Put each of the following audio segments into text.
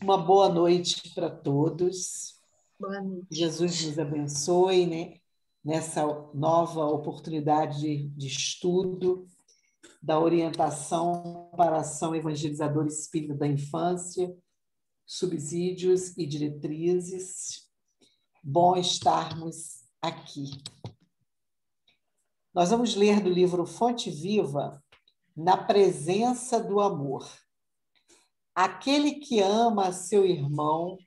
Uma boa noite para todos. Boa noite. Jesus nos abençoe, né? Nessa nova oportunidade de estudo da orientação para a ação evangelizadora espírita da infância, subsídios e diretrizes. Bom estarmos aqui. Nós vamos ler do livro Fonte Viva, Na Presença do Amor. Aquele que ama seu irmão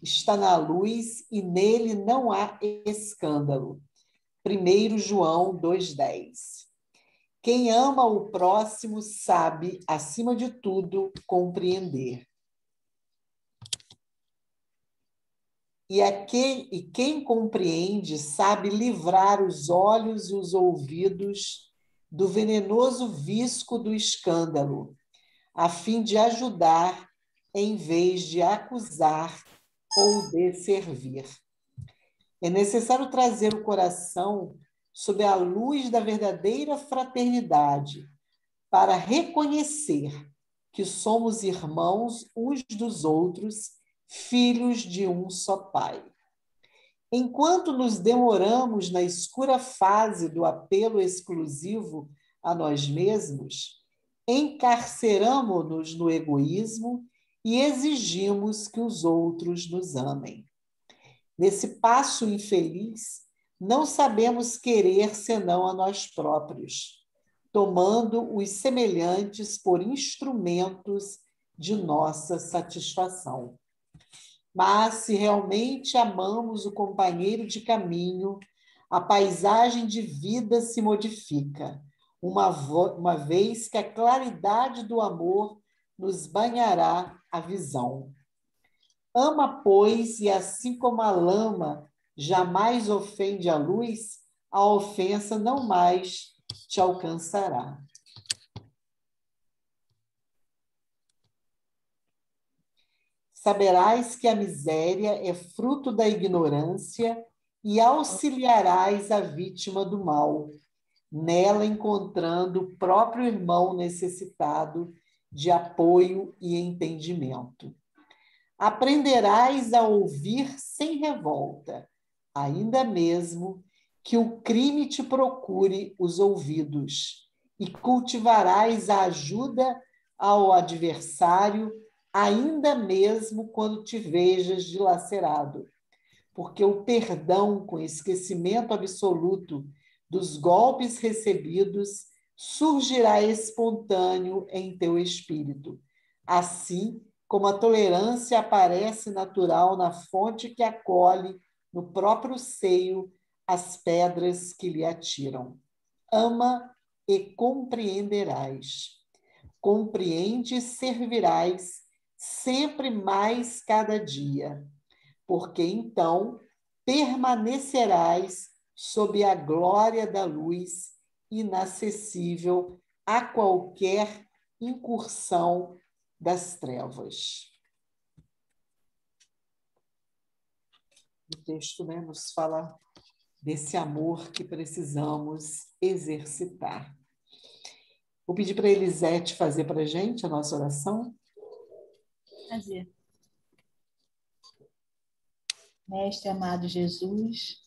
está na luz e nele não há escândalo. 1 João 2,10. Quem ama o próximo sabe, acima de tudo, compreender. E quem compreende sabe livrar os olhos e os ouvidos do venenoso visco do escândalo, a fim de ajudar em vez de acusar ou de servir. É necessário trazer o coração sob a luz da verdadeira fraternidade para reconhecer que somos irmãos uns dos outros, filhos de um só Pai. Enquanto nos demoramos na escura fase do apelo exclusivo a nós mesmos, encarceramo-nos no egoísmo e exigimos que os outros nos amem. Nesse passo infeliz, não sabemos querer senão a nós próprios, tomando os semelhantes por instrumentos de nossa satisfação. Mas, se realmente amamos o companheiro de caminho, a paisagem de vida se modifica, uma vez que a claridade do amor nos banhará a visão. Ama, pois, e assim como a lama jamais ofende a luz, a ofensa não mais te alcançará. Saberás que a miséria é fruto da ignorância e auxiliarás a vítima do mal, nela encontrando o próprio irmão necessitado de apoio e entendimento. Aprenderás a ouvir sem revolta, ainda mesmo que o crime te procure os ouvidos, e cultivarás a ajuda ao adversário, ainda mesmo quando te vejas dilacerado, porque o perdão com esquecimento absoluto dos golpes recebidos surgirá espontâneo em teu espírito, assim como a tolerância aparece natural na fonte que acolhe no próprio seio as pedras que lhe atiram. Ama e compreenderás. Compreende e servirás sempre mais cada dia, porque então permanecerás sob a glória da luz inacessível a qualquer incursão das trevas. O texto, né, nos fala desse amor que precisamos exercitar. Vou pedir para a Elisete fazer para a gente a nossa oração. Prazer. Mestre amado Jesus,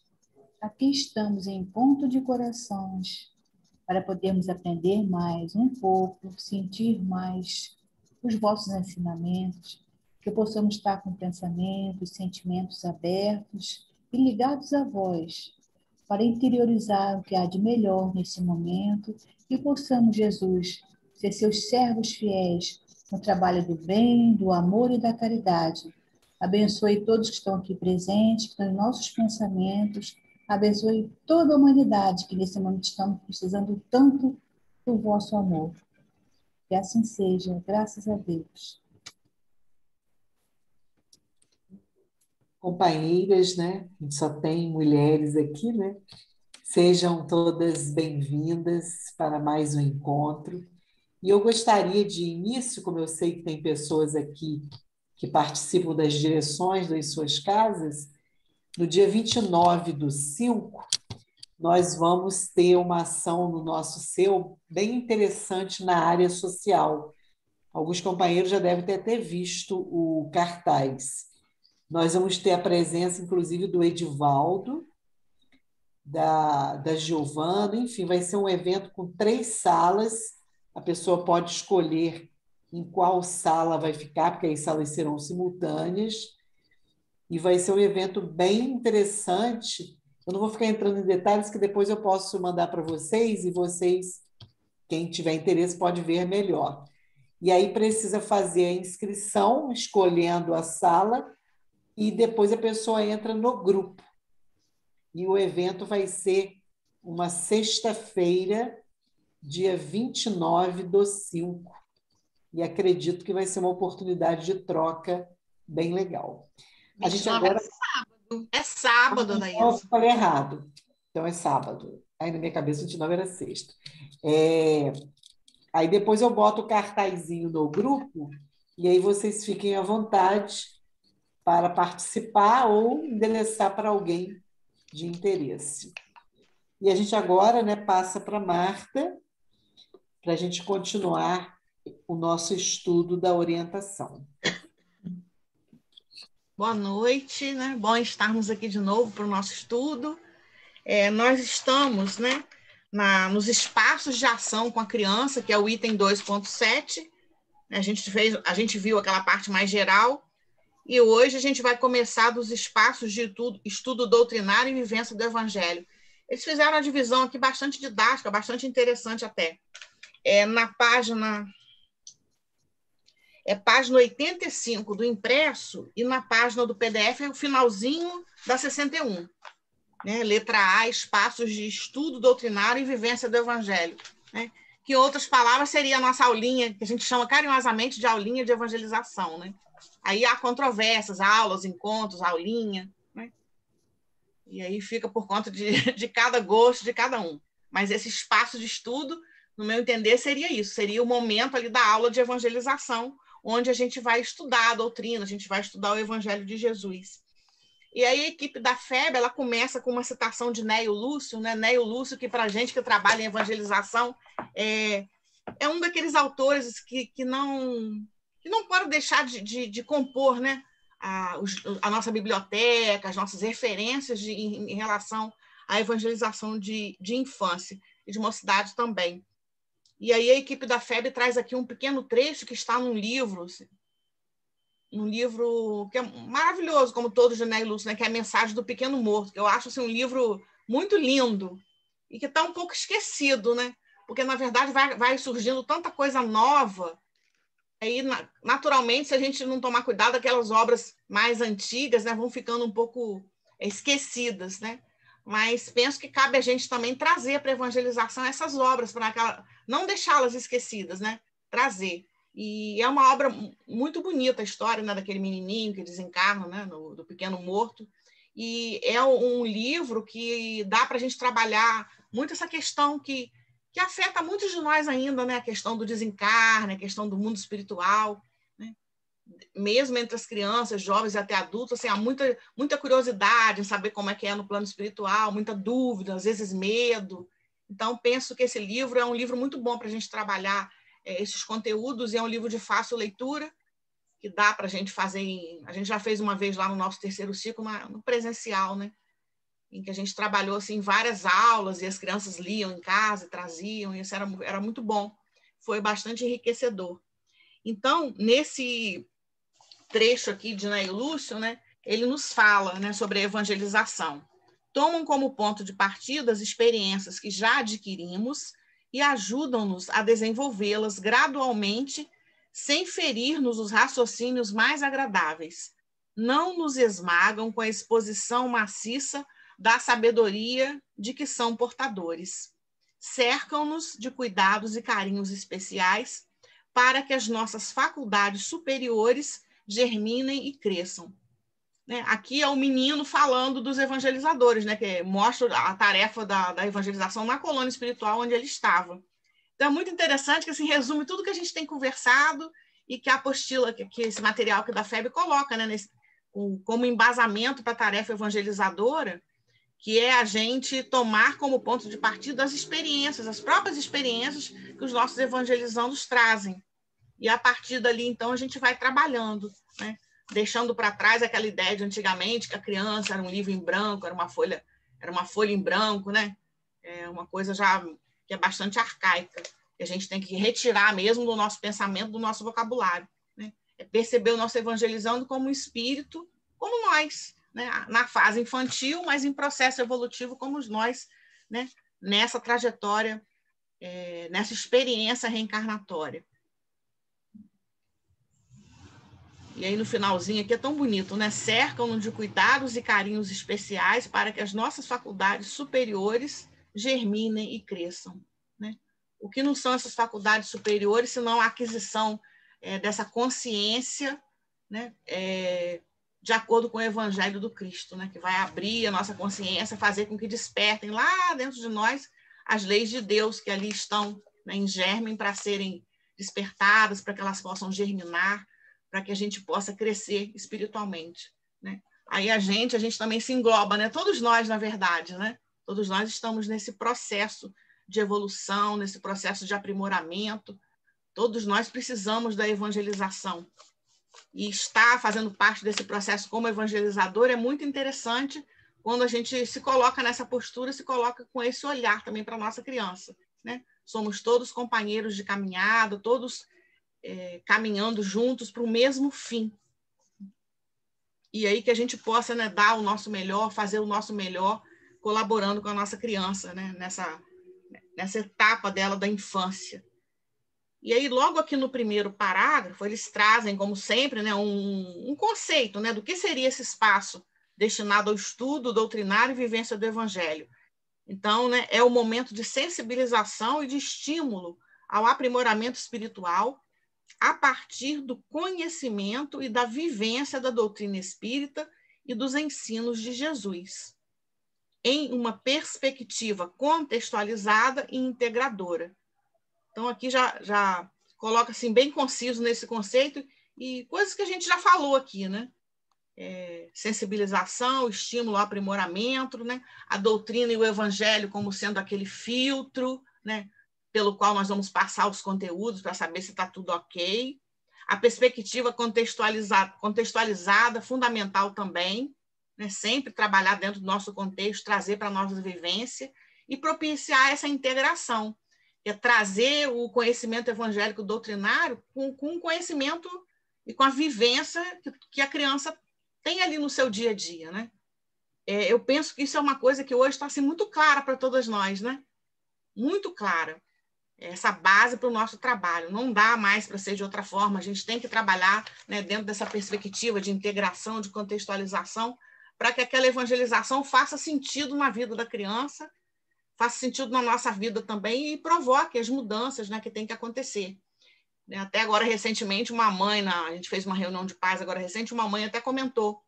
aqui estamos em ponto de corações para podermos aprender mais um pouco, sentir mais os vossos ensinamentos, que possamos estar com pensamentos, sentimentos abertos e ligados a vós, para interiorizar o que há de melhor nesse momento e possamos, Jesus, ser seus servos fiéis no trabalho do bem, do amor e da caridade. Abençoe todos que estão aqui presentes, que estão em nossos pensamentos. Abençoe toda a humanidade que nesse momento estamos precisando tanto do vosso amor. Que assim seja, graças a Deus. Companheiras, né? A gente só tem mulheres aqui, né? Sejam todas bem-vindas para mais um encontro. E eu gostaria de início, como eu sei que tem pessoas aqui que participam das direções das suas casas, no dia 29/5, nós vamos ter uma ação no nosso CEU bem interessante na área social, Alguns companheiros já devem ter visto o cartaz. Nós vamos ter a presença, inclusive, do Edivaldo, da Giovana, enfim, vai ser um evento com 3 salas. A pessoa pode escolher em qual sala vai ficar, porque as salas serão simultâneas, e vai ser um evento bem interessante. Eu não vou ficar entrando em detalhes, que depois eu posso mandar para vocês, e vocês, quem tiver interesse, pode ver melhor. E aí precisa fazer a inscrição, escolhendo a sala, e depois a pessoa entra no grupo. E o evento vai ser uma sexta-feira, dia 29/5. E acredito que vai ser uma oportunidade de troca bem legal. A gente 29 agora... é sábado. É sábado, Então, eu Anaísa. falei errado. Então, é sábado. Aí, na minha cabeça, 29 era sexta. Aí, depois eu boto o cartazinho no grupo, e aí vocês fiquem à vontade para participar ou endereçar para alguém de interesse. E a gente agora, né, passa para a Marta, para a gente continuar o nosso estudo da orientação. Boa noite, né? Bom estarmos aqui de novo para o nosso estudo. Nós estamos, né, nos espaços de ação com a criança, que é o item 2.7. A gente viu aquela parte mais geral, e hoje a gente vai começar dos espaços de estudo doutrinário e vivência do Evangelho. Eles fizeram uma divisão aqui bastante didática, bastante interessante até. Na página 85 do impresso, e na página do PDF é o finalzinho da 61. Né? Letra A, espaços de estudo doutrinário e vivência do Evangelho. Né? Que, em outras palavras, seria a nossa aulinha, que a gente chama carinhosamente de aulinha de evangelização. Né? Aí há controvérsias, aulas, encontros, aulinha. Né? E aí fica por conta de cada gosto de cada um. Mas esse espaço de estudo, no meu entender, seria isso. Seria o momento ali da aula de evangelização, onde a gente vai estudar a doutrina, a gente vai estudar o Evangelho de Jesus. E aí a equipe da FEB, ela começa com uma citação de Neio Lúcio, né? Neio Lúcio, que para a gente que trabalha em evangelização, é um daqueles autores que não pode deixar de compor, né? A nossa biblioteca, as nossas referências em relação à evangelização de infância e de mocidade também. E aí a equipe da FEB traz aqui um pequeno trecho que está num livro que é maravilhoso, como todos de Neio Lúcio, né, que é a Mensagem do Pequeno Morto, que eu acho assim, um livro muito lindo e que está um pouco esquecido, né? Porque, na verdade, vai surgindo tanta coisa nova. Aí, naturalmente, se a gente não tomar cuidado, aquelas obras mais antigas, né, vão ficando um pouco esquecidas, né? Mas penso que cabe a gente também trazer para a evangelização essas obras, para não deixá-las esquecidas, né? Trazer. E é uma obra muito bonita, a história, né, daquele menininho que desencarna, né, do Pequeno Morto. E é um livro que dá para a gente trabalhar muito essa questão que afeta muitos de nós ainda, né? A questão do desencarne, a questão do mundo espiritual, né? Mesmo entre as crianças, jovens e até adultos, assim, há muita curiosidade em saber como é que é no plano espiritual, muita dúvida, às vezes medo. Então, penso que esse livro é um livro muito bom para a gente trabalhar esses conteúdos, e é um livro de fácil leitura, que dá para a gente fazer. A gente já fez uma vez lá no nosso terceiro ciclo, no presencial, né? Em que a gente trabalhou assim, várias aulas, e as crianças liam em casa e traziam, e isso era muito bom. Foi bastante enriquecedor. Então, nesse trecho aqui de Neio Lúcio, né, ele nos fala, né, sobre a evangelização. Tomam como ponto de partida as experiências que já adquirimos e ajudam-nos a desenvolvê-las gradualmente, sem ferir-nos os raciocínios mais agradáveis. Não nos esmagam com a exposição maciça da sabedoria de que são portadores. Cercam-nos de cuidados e carinhos especiais para que as nossas faculdades superiores germinem e cresçam. Né? Aqui é o menino falando dos evangelizadores, né? Que mostra a tarefa da evangelização na colônia espiritual onde ele estava. Então é muito interessante que assim, resume tudo que a gente tem conversado e que a apostila, que esse material que da FEB coloca, né, como embasamento para a tarefa evangelizadora, que é a gente tomar como ponto de partida as experiências, as próprias experiências que os nossos evangelizandos trazem. E a partir dali, então, a gente vai trabalhando, né? Deixando para trás aquela ideia de antigamente que a criança era um livro em branco, era uma folha em branco, né? É uma coisa já que é bastante arcaica, que a gente tem que retirar mesmo do nosso pensamento, do nosso vocabulário, né? É perceber o nosso evangelizando como um espírito, como nós, né? Na fase infantil, mas em processo evolutivo como nós, né? Nessa trajetória, nessa experiência reencarnatória. E aí, no finalzinho aqui, é tão bonito, né? Cercam-no de cuidados e carinhos especiais para que as nossas faculdades superiores germinem e cresçam, né? O que não são essas faculdades superiores, senão a aquisição dessa consciência, né? De acordo com o Evangelho do Cristo, né? Que vai abrir a nossa consciência, fazer com que despertem lá dentro de nós as leis de Deus que ali estão, né, em germe para serem despertadas, para que elas possam germinar, para que a gente possa crescer espiritualmente, né? Aí a gente também se engloba, né? Todos nós, na verdade, né? Todos nós estamos nesse processo de evolução, nesse processo de aprimoramento. Todos nós precisamos da evangelização. E estar fazendo parte desse processo como evangelizador é muito interessante quando a gente se coloca nessa postura, se coloca com esse olhar também para a nossa criança, né? Somos todos companheiros de caminhada, todos caminhando juntos para o mesmo fim. E aí que a gente possa, né, dar o nosso melhor, fazer o nosso melhor, colaborando com a nossa criança, né, nessa etapa dela da infância. E aí, logo aqui no primeiro parágrafo, eles trazem, como sempre, né, um conceito, né, do que seria esse espaço destinado ao estudo doutrinário e vivência do Evangelho. Então, né, é o momento de sensibilização e de estímulo ao aprimoramento espiritual a partir do conhecimento e da vivência da doutrina espírita e dos ensinos de Jesus, em uma perspectiva contextualizada e integradora. Então, aqui já coloca assim, bem conciso nesse conceito e coisas que a gente já falou aqui, né? Sensibilização, estímulo ao aprimoramento, né? A doutrina e o evangelho como sendo aquele filtro, né, pelo qual nós vamos passar os conteúdos para saber se está tudo ok. A perspectiva contextualizada, fundamental também, né? Sempre trabalhar dentro do nosso contexto, trazer para a nossa vivência e propiciar essa integração, que é trazer o conhecimento evangélico doutrinário com o conhecimento e com a vivência que a criança tem ali no seu dia a dia, né? Eu penso que isso é uma coisa que hoje está assim, muito clara para todas nós, né? Muito clara. Essa base para o nosso trabalho. Não dá mais para ser de outra forma. A gente tem que trabalhar, né, dentro dessa perspectiva de integração, de contextualização, para que aquela evangelização faça sentido na vida da criança, faça sentido na nossa vida também e provoque as mudanças, né, que tem que acontecer. Até agora, recentemente, uma mãe, a gente fez uma reunião de pais agora recente, uma mãe até comentou,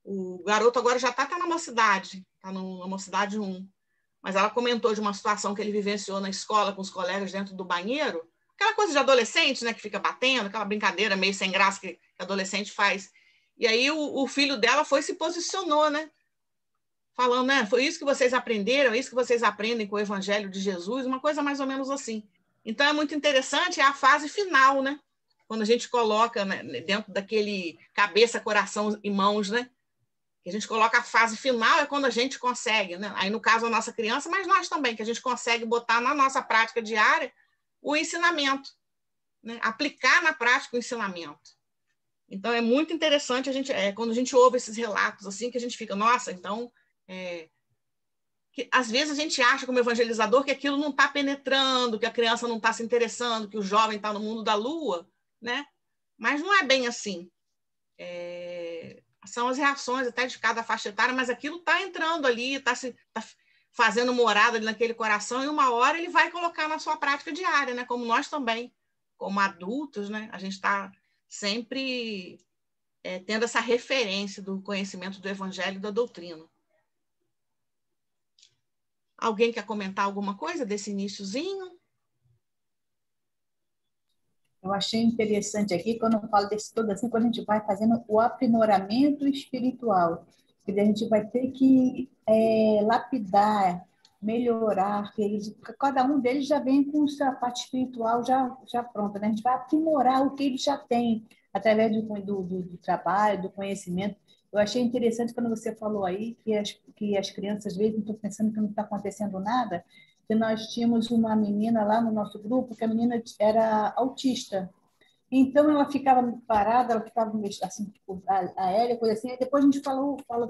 o garoto agora já está na mocidade, está na mocidade 1, mas ela comentou de uma situação que ele vivenciou na escola com os colegas dentro do banheiro, aquela coisa de adolescente, né, que fica batendo, aquela brincadeira meio sem graça que adolescente faz. E aí o filho dela foi e se posicionou, né, falando, né, foi isso que vocês aprenderam, é isso que vocês aprendem com o Evangelho de Jesus, uma coisa mais ou menos assim. Então, é muito interessante, é a fase final, né? Quando a gente coloca, né, dentro daquele cabeça, coração e mãos, né? Que a gente coloca a fase final, é quando a gente consegue, né? Aí, no caso, a nossa criança, mas nós também, que a gente consegue botar na nossa prática diária o ensinamento, né? Aplicar na prática o ensinamento. Então, é muito interessante quando a gente ouve esses relatos, assim, que a gente fica, nossa, então... que às vezes a gente acha como evangelizador que aquilo não está penetrando, que a criança não está se interessando, que o jovem está no mundo da lua, né? Mas não é bem assim. São as reações até de cada faixa etária, mas aquilo está entrando ali, está fazendo morada ali naquele coração e uma hora ele vai colocar na sua prática diária, né? Como nós também, como adultos, né? A gente está sempre tendo essa referência do conhecimento do evangelho e da doutrina. Alguém quer comentar alguma coisa desse iniciozinho? Eu achei interessante aqui, quando eu falo desse todo assim, quando a gente vai fazendo o aprimoramento espiritual, que a gente vai ter que lapidar melhorar, que cada um deles já vem com sua parte espiritual já pronta, né? A gente vai aprimorar o que eles já têm, através do trabalho, do conhecimento. Eu achei interessante quando você falou aí que as crianças, às vezes, não estão pensando que não está acontecendo nada, que nós tínhamos uma menina lá no nosso grupo, que a menina era autista. Então, ela ficava parada, ela ficava assim, tipo, aérea, coisa assim. Aí depois a gente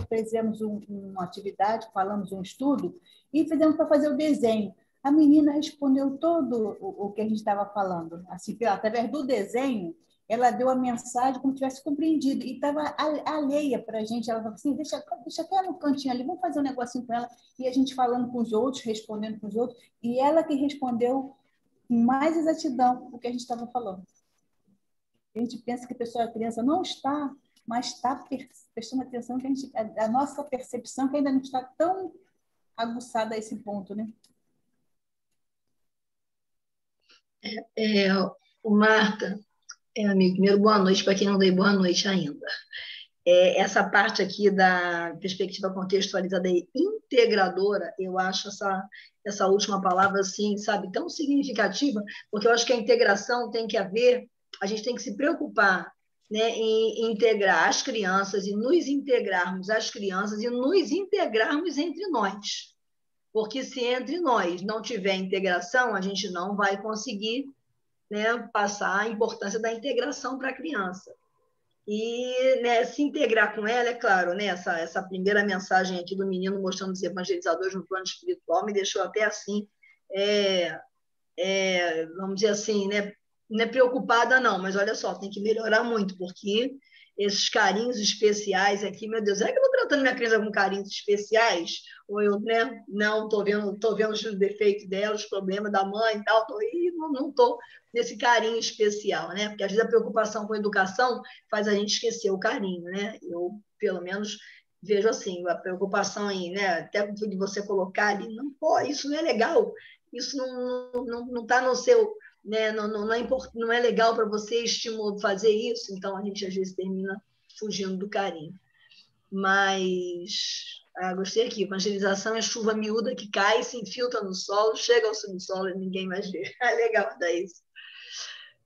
fizemos uma atividade, falamos um estudo e fizemos para fazer o desenho. A menina respondeu todo o que a gente estava falando. Assim, através do desenho, ela deu a mensagem como se tivesse compreendido. E estava alheia para a gente. Ela falou assim, deixa até no cantinho ali, vamos fazer um negocinho com ela. E a gente falando com os outros, respondendo com os outros. E ela que respondeu com mais exatidão o que a gente estava falando. A gente pensa que a criança não está, mas está prestando atenção, que a nossa percepção que ainda não está tão aguçada a esse ponto, né? O Marta, amigo, primeiro, boa noite para quem não dei boa noite ainda. Essa parte aqui da perspectiva contextualizada e integradora, eu acho essa última palavra, assim, sabe, tão significativa, porque eu acho que a integração tem que haver, a gente tem que se preocupar, né, em integrar as crianças e nos integrarmos as crianças e nos integrarmos entre nós. Porque se entre nós não tiver integração, a gente não vai conseguir, né, passar a importância da integração para a criança. E, né, se integrar com ela, é claro, né, essa primeira mensagem aqui do menino mostrando os evangelizadores no plano espiritual me deixou até assim, vamos dizer assim, né, não é preocupada não, mas olha só, tem que melhorar muito, porque esses carinhos especiais aqui, meu Deus, é que eu estou tratando minha criança com carinhos especiais? Ou eu, né, não, estou vendo os defeitos dela, os problemas da mãe e tal, e não estou nesse carinho especial, né? Porque às vezes a preocupação com a educação faz a gente esquecer o carinho, né? Eu, pelo menos, vejo assim, a preocupação em, né, até de você colocar ali, não, pô, isso não é legal, isso não está no seu, né, não é legal para você fazer isso, então a gente às vezes termina fugindo do carinho. Mas gostei aqui, evangelização é chuva miúda que cai, se infiltra no solo, chega ao subsolo e ninguém mais vê. Legal dar isso.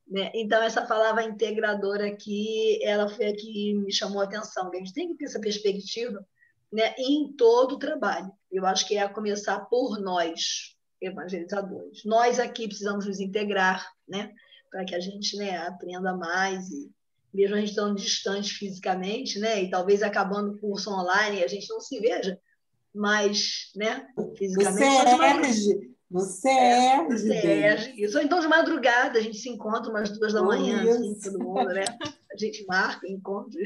Né? Então, essa palavra integradora aqui, ela foi a que me chamou a atenção. A gente tem que ter essa perspectiva, né, em todo o trabalho. Eu acho que é a começar por nós, evangelizadores. Nós aqui precisamos nos integrar, né, para que a gente, né, aprenda mais, e mesmo a gente estando distante fisicamente, né, e talvez acabando o curso online, a gente não se veja mais, né, fisicamente. No SERJ, isso. Ou então de madrugada, a gente se encontra umas 2 da manhã, assim, todo mundo, né? A gente marca, encontra.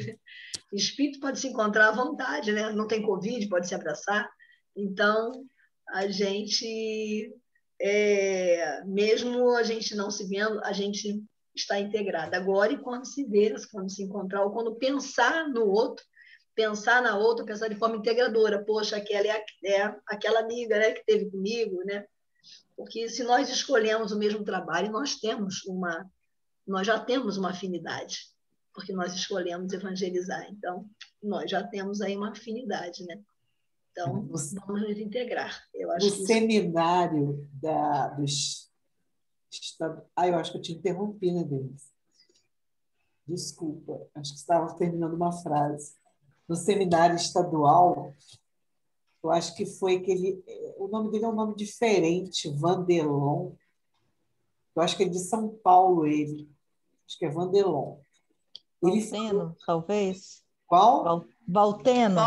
Espírito pode se encontrar à vontade, né? Não tem Covid, pode se abraçar. Então, a gente, mesmo a gente não se vendo, a gente está integrada. Agora, e quando se ver, quando se encontrar, ou quando pensar no outro, pensar na outra, pensar de forma integradora. Poxa, aquela é aquela amiga, né, que teve comigo, né? Porque se nós escolhemos o mesmo trabalho, nós já temos uma afinidade, porque nós escolhemos evangelizar. Então, nós já temos aí uma afinidade, né? Então, vamos nos integrar. Eu acho que seminário eu acho que eu te interrompi, né, Denise? Desculpa, acho que estava terminando uma frase. No seminário estadual, eu acho que foi o nome dele é um nome diferente, Vandelon. Eu acho que é de São Paulo, ele. Acho que é Vandelon. Valteno, talvez. Qual? Valteno.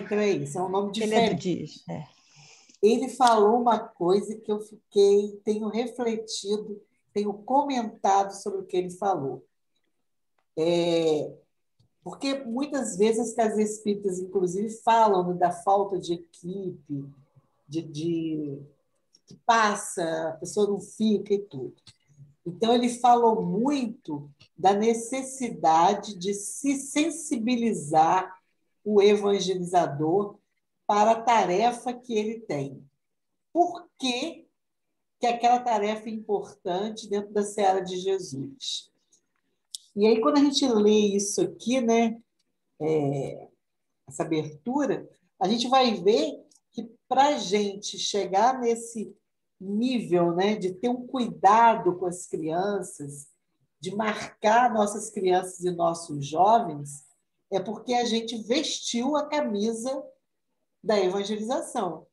Então é isso, é um nome diferente. Ele é do DIS. Ele falou uma coisa que eu tenho refletido, tenho comentado sobre o que ele falou. Porque muitas vezes as casas espíritas, inclusive, falam da falta de equipe, que passa, a pessoa não fica e tudo. Então, ele falou muito da necessidade de se sensibilizar o evangelizador para a tarefa que ele tem. Por que aquela tarefa é importante dentro da seara de Jesus? E aí, quando a gente lê isso aqui, né, essa abertura, a gente vai ver que para a gente chegar nesse nível, né, de ter um cuidado com as crianças, de marcar nossas crianças e nossos jovens, é porque a gente vestiu a camisa da evangelização.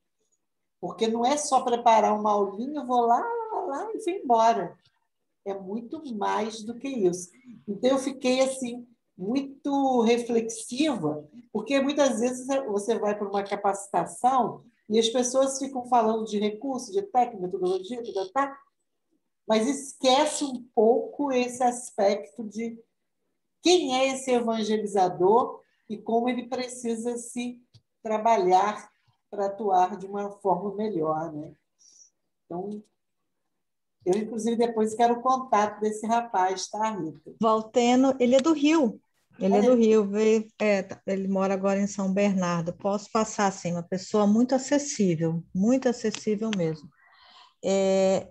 Porque não é só preparar uma aulinha, vou lá e vou embora. É muito mais do que isso. Então, eu fiquei assim muito reflexiva, porque muitas vezes você vai para uma capacitação e as pessoas ficam falando de recurso, de técnica, metodologia, mas esquece um pouco esse aspecto de quem é esse evangelizador e como ele precisa se trabalhar para atuar de uma forma melhor, né? Então, eu, inclusive, depois quero o contato desse rapaz, tá, Rita? Valteno, ele é do Rio. Ele é do Rio, ele mora agora em São Bernardo. Posso passar, assim, uma pessoa muito acessível mesmo.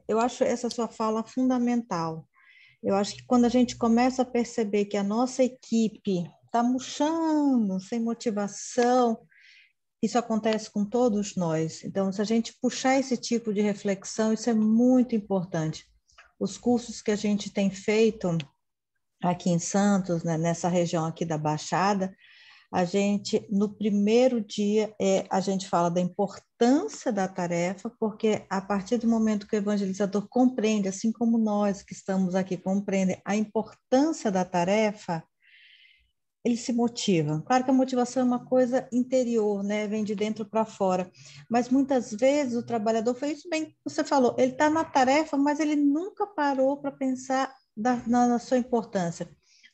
Eu acho essa sua fala fundamental. Eu acho que quando a gente começa a perceber que a nossa equipe está murchando, sem motivação, isso acontece com todos nós. Então, se a gente puxar esse tipo de reflexão, isso é muito importante. Os cursos que a gente tem feito aqui em Santos, né, nessa região aqui da Baixada, a gente, no primeiro dia, a gente fala da importância da tarefa, porque a partir do momento que o evangelizador compreende, assim como nós que estamos aqui compreendem a importância da tarefa, ele se motiva. Claro que a motivação é uma coisa interior, né? Vem de dentro para fora. Mas muitas vezes o trabalhador foi isso bem que você falou, ele está na tarefa, mas ele nunca parou para pensar na sua importância.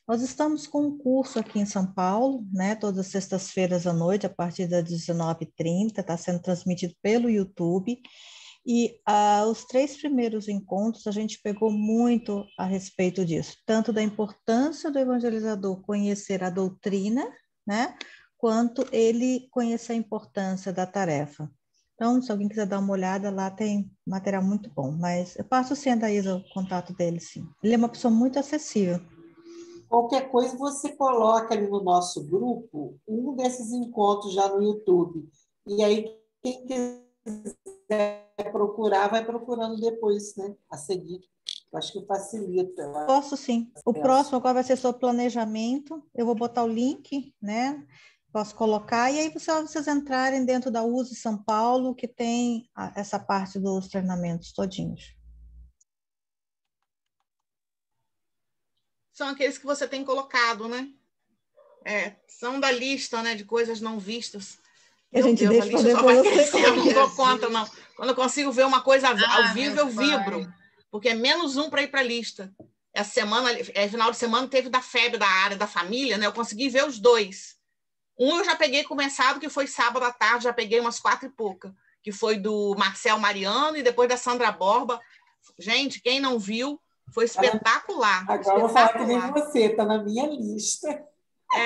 Nós estamos com um curso aqui em São Paulo, né? Todas as sextas-feiras à noite, a partir das 19h30, está sendo transmitido pelo YouTube. E os 3 primeiros encontros a gente pegou muito a respeito disso, tanto da importância do evangelizador conhecer a doutrina, né, quanto ele conhecer a importância da tarefa. Então, se alguém quiser dar uma olhada, lá tem material muito bom, mas eu passo sim a Daísa o contato dele, sim. Ele é uma pessoa muito acessível. Qualquer coisa você coloca ali no nosso grupo um desses encontros já no YouTube. E aí, quem quiser procurar, vai procurando depois, né? A seguir. Eu acho que facilita. Posso sim. O próximo agora vai ser sobre planejamento. Eu vou botar o link, né? Posso colocar. E aí, vocês entrarem dentro da USE São Paulo, que tem essa parte dos treinamentos todinhos. São aqueles que você tem colocado, né? São da lista, né, de coisas não vistas. A gente deixa para depois. Eu não dou conta, não. Quando eu consigo ver uma coisa ao vivo, eu vibro. Porque é -1 para ir para a lista. Essa semana, final de semana, teve da FEB, da área da família, né? Eu consegui ver os 2. Um eu já peguei começado, que foi sábado à tarde, já peguei umas 4 e pouca, que foi do Marcel Mariano e depois da Sandra Borba. Gente, quem não viu, foi espetacular. Agora eu vou falar que nem você, está na minha lista.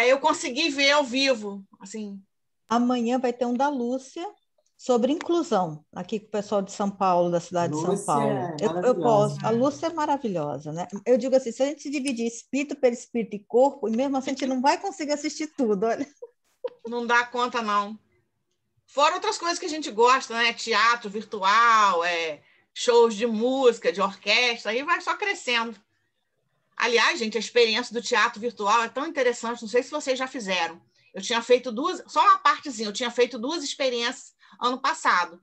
Eu consegui ver ao vivo, assim. Amanhã vai ter um da Lúcia sobre inclusão, aqui com o pessoal de São Paulo, da cidade de São Paulo. Eu posso. A Lúcia é maravilhosa, né? Eu digo assim, se a gente se dividir espírito, perispírito e corpo, e mesmo assim a gente não vai conseguir assistir tudo, olha. Não dá conta, não. Fora outras coisas que a gente gosta, né? Teatro virtual, shows de música, de orquestra, aí vai só crescendo. Aliás, gente, a experiência do teatro virtual é tão interessante, não sei se vocês já fizeram. Eu tinha feito 2, só uma partezinha, eu tinha feito 2 experiências ano passado.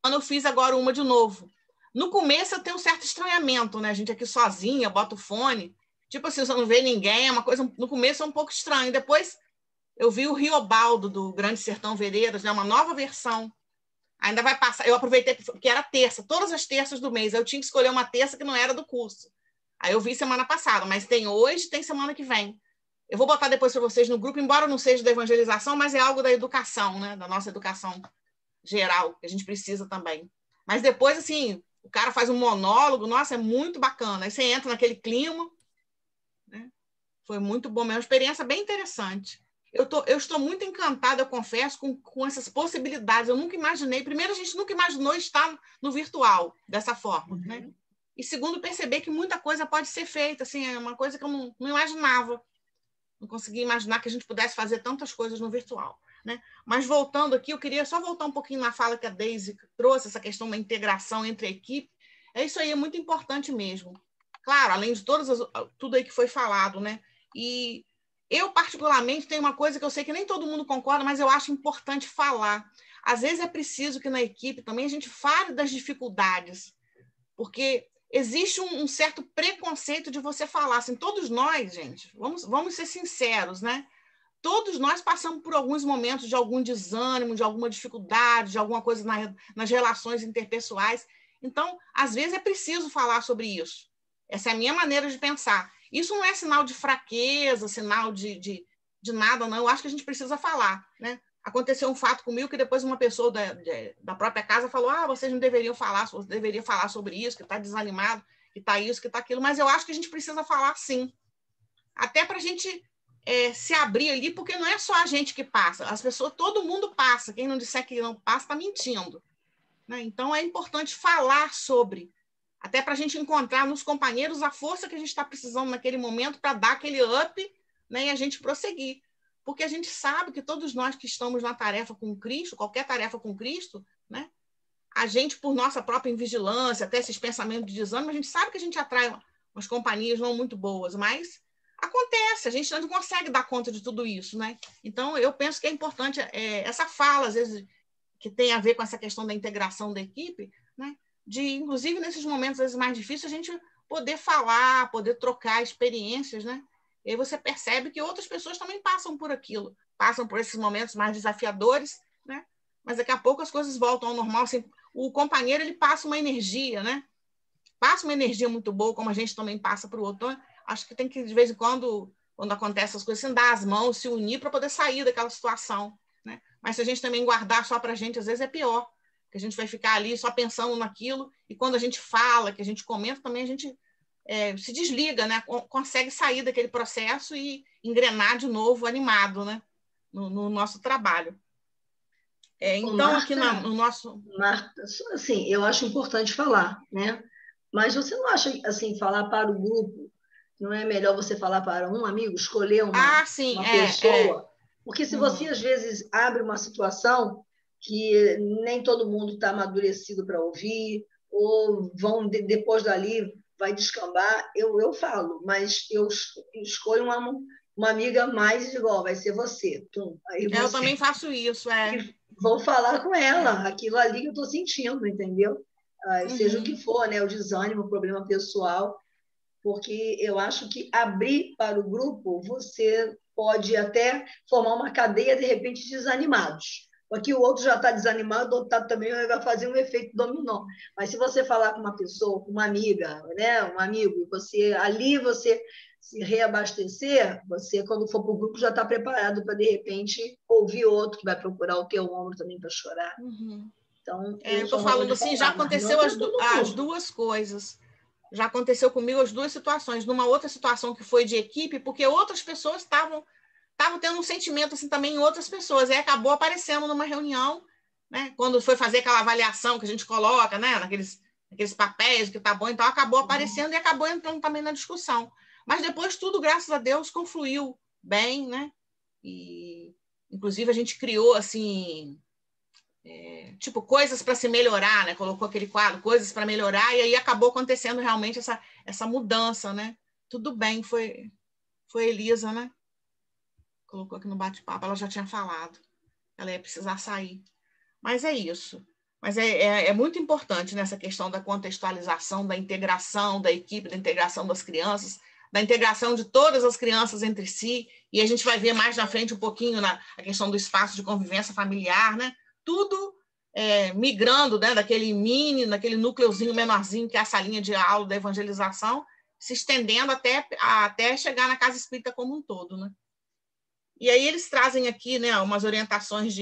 Eu fiz agora uma de novo. No começo eu tenho um certo estranhamento, né? A gente aqui sozinha, bota o fone. Tipo assim, você não vê ninguém, é uma coisa. No começo é um pouco estranho. Depois eu vi o Riobaldo, do Grande Sertão Veredas, né? Uma nova versão. Ainda vai passar. Eu aproveitei, porque era terça, todas as terças do mês. Eu tinha que escolher uma terça que não era do curso. Aí eu vi semana passada, mas tem hoje, tem semana que vem. Eu vou botar depois para vocês no grupo, embora não seja da evangelização, mas é algo da educação, né? Da nossa educação geral, que a gente precisa também. Mas depois, assim, o cara faz um monólogo, nossa, é muito bacana. Aí você entra naquele clima, né? Foi muito bom, é uma experiência bem interessante. Eu estou muito encantada, eu confesso, com essas possibilidades. Eu nunca imaginei. Primeiro, a gente nunca imaginou estar no virtual dessa forma, né? E segundo, perceber que muita coisa pode ser feita. Assim, é uma coisa que eu não imaginava. Não conseguia imaginar que a gente pudesse fazer tantas coisas no virtual. né? Mas voltando aqui, eu queria só voltar um pouquinho na fala que a Deise trouxe, essa questão da integração entre a equipe. Isso aí é muito importante mesmo. Claro, além de tudo aí que foi falado, né? E eu, particularmente, tenho uma coisa que eu sei que nem todo mundo concorda, mas eu acho importante falar. Às vezes é preciso que na equipe também a gente fale das dificuldades, porque existe um certo preconceito de você falar. Assim, todos nós, gente, vamos ser sinceros, né? Todos nós passamos por alguns momentos de algum desânimo, de alguma dificuldade, de alguma coisa nas relações interpessoais. Então, às vezes é preciso falar sobre isso. Essa é a minha maneira de pensar. Isso não é sinal de fraqueza, sinal de nada, não. Eu acho que a gente precisa falar, né? Aconteceu um fato comigo que depois uma pessoa da própria casa falou: vocês não deveriam falar, você deveria falar sobre isso, que está desanimado, que está isso, que está aquilo. Mas eu acho que a gente precisa falar, sim. Até para a gente se abrir ali, porque não é só a gente que passa. As pessoas, todo mundo passa. Quem não disser que não passa, está mentindo, né? Então, é importante falar sobre, até para a gente encontrar nos companheiros a força que a gente está precisando naquele momento para dar aquele up, né, e a gente prosseguir. Porque a gente sabe que todos nós que estamos na tarefa com Cristo, qualquer tarefa com Cristo, né, a gente, por nossa própria invigilância, até esses pensamentos de desânimo, a gente sabe que a gente atrai umas companhias não muito boas, mas acontece, a gente não consegue dar conta de tudo isso, né? Então, eu penso que é importante essa fala, às vezes, que tem a ver com essa questão da integração da equipe, né? De, inclusive, nesses momentos às vezes, mais difíceis, a gente poder falar, poder trocar experiências, né? E aí você percebe que outras pessoas também passam por aquilo, passam por esses momentos mais desafiadores, né? Mas daqui a pouco as coisas voltam ao normal. Assim, o companheiro, ele passa uma energia, né? Passa uma energia muito boa, como a gente também passa para o outro. Então, acho que tem que, de vez em quando acontecem essas coisas, assim, dar as mãos, se unir para poder sair daquela situação, né? Mas se a gente também guardar só para a gente, às vezes é pior, porque a gente vai ficar ali só pensando naquilo, e quando a gente fala, que a gente comenta, também a gente se desliga, né? Consegue sair daquele processo e engrenar de novo animado, né? No nosso trabalho. Então, Marta, aqui no nosso... Marta, assim, eu acho importante falar, né? Mas você não acha, assim, falar para o grupo, não é melhor você falar para um amigo, escolher sim, uma pessoa? Porque se você, Uhum. às vezes, abre uma situação que nem todo mundo está amadurecido para ouvir, ou depois dali vai descambar, eu falo, mas eu escolho uma amiga mais e digo, vai ser você. Aí Eu você... também faço isso, E vou falar com ela, aquilo ali que eu estou sentindo, entendeu? Seja o que for, né? O desânimo, o problema pessoal, porque eu acho que abrir para o grupo, você pode até formar uma cadeia, de repente, de desanimados. Aqui o outro já está desanimado, o outro também vai fazer um efeito dominó. Mas se você falar com uma pessoa, com uma amiga, né, um amigo, você se reabastecer, você, quando for para o grupo, já está preparado para, de repente, ouvir outro que vai procurar o teu ombro também para chorar. Uhum. Então, eu estou falando assim, já aconteceu as duas duas coisas. Já aconteceu comigo as duas situações. Numa outra situação que foi de equipe, porque outras pessoas estavam tendo um sentimento assim também em outras pessoas. Aí acabou aparecendo numa reunião, né? Quando foi fazer aquela avaliação que a gente coloca, né? Naqueles papéis que tá bom, então acabou aparecendo e acabou entrando também na discussão. Mas depois tudo, graças a Deus, confluiu bem, né? E, inclusive, a gente criou, assim, tipo, coisas para se melhorar, né? Colocou aquele quadro, coisas para melhorar, e aí acabou acontecendo realmente essa mudança, né? Tudo bem, foi Elisa, né? Colocou aqui no bate-papo, ela já tinha falado. Ela ia precisar sair. Mas é isso. Mas é muito importante nessa questão da contextualização, da integração da equipe, da integração das crianças, da integração de todas as crianças entre si, e a gente vai ver mais na frente um pouquinho a questão do espaço de convivência familiar, né? Tudo migrando, né, daquele núcleozinho menorzinho que é a salinha de aula da evangelização, se estendendo até chegar na casa espírita como um todo, né? E aí eles trazem aqui, né, umas orientações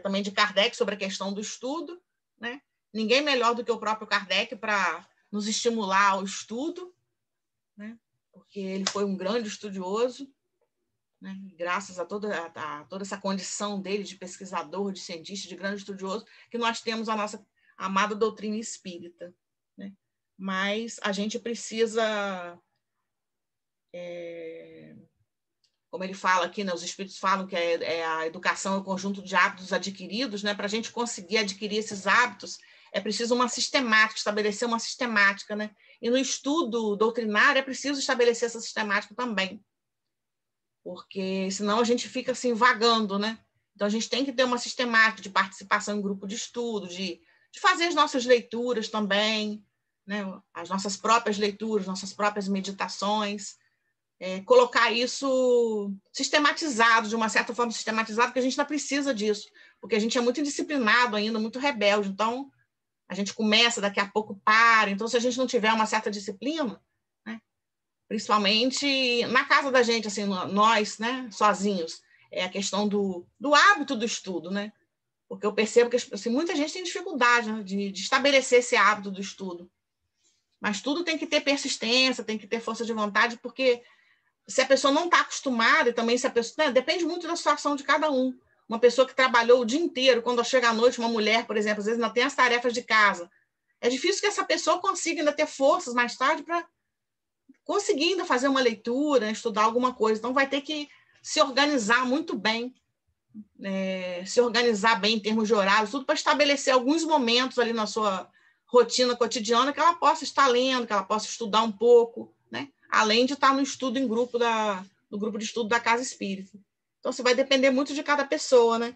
também de Kardec sobre a questão do estudo, né? Ninguém melhor do que o próprio Kardec para nos estimular ao estudo, né? Porque ele foi um grande estudioso, né? Graças a toda essa condição dele de pesquisador, de cientista, de grande estudioso, que nós temos a nossa amada doutrina espírita, né? Mas a gente precisa como ele fala aqui, né, os espíritos falam que a educação é o conjunto de hábitos adquiridos, né? Para a gente conseguir adquirir esses hábitos, é preciso uma sistemática, estabelecer uma sistemática, né? E no estudo doutrinário é preciso estabelecer essa sistemática também, porque senão a gente fica assim vagando, né? Então a gente tem que ter uma sistemática de participação em grupo de estudo, de fazer as nossas leituras também, né? As nossas próprias leituras, nossas próprias meditações, colocar isso sistematizado, de uma certa forma sistematizado, porque a gente não precisa disso, porque a gente é muito indisciplinado ainda, muito rebelde, então a gente começa, daqui a pouco para, então se a gente não tiver uma certa disciplina, né? Principalmente na casa da gente, assim, nós, né, sozinhos, é a questão do hábito do estudo, né? Porque eu percebo que assim, muita gente tem dificuldade, né, de estabelecer esse hábito do estudo, mas tudo tem que ter persistência, tem que ter força de vontade, porque se a pessoa não está acostumada, e também se a pessoa... Né, depende muito da situação de cada um. Uma pessoa que trabalhou o dia inteiro, quando chega à noite, uma mulher, por exemplo, às vezes ainda tem as tarefas de casa. É difícil que essa pessoa consiga ainda ter forças mais tarde para conseguir ainda fazer uma leitura, estudar alguma coisa. Então, vai ter que se organizar muito bem, se organizar bem em termos de horários, tudo para estabelecer alguns momentos ali na sua rotina cotidiana que ela possa estar lendo, que ela possa estudar um pouco, né? Além de estar no estudo em grupo no grupo de estudo da Casa Espírita. Então, isso vai depender muito de cada pessoa, né?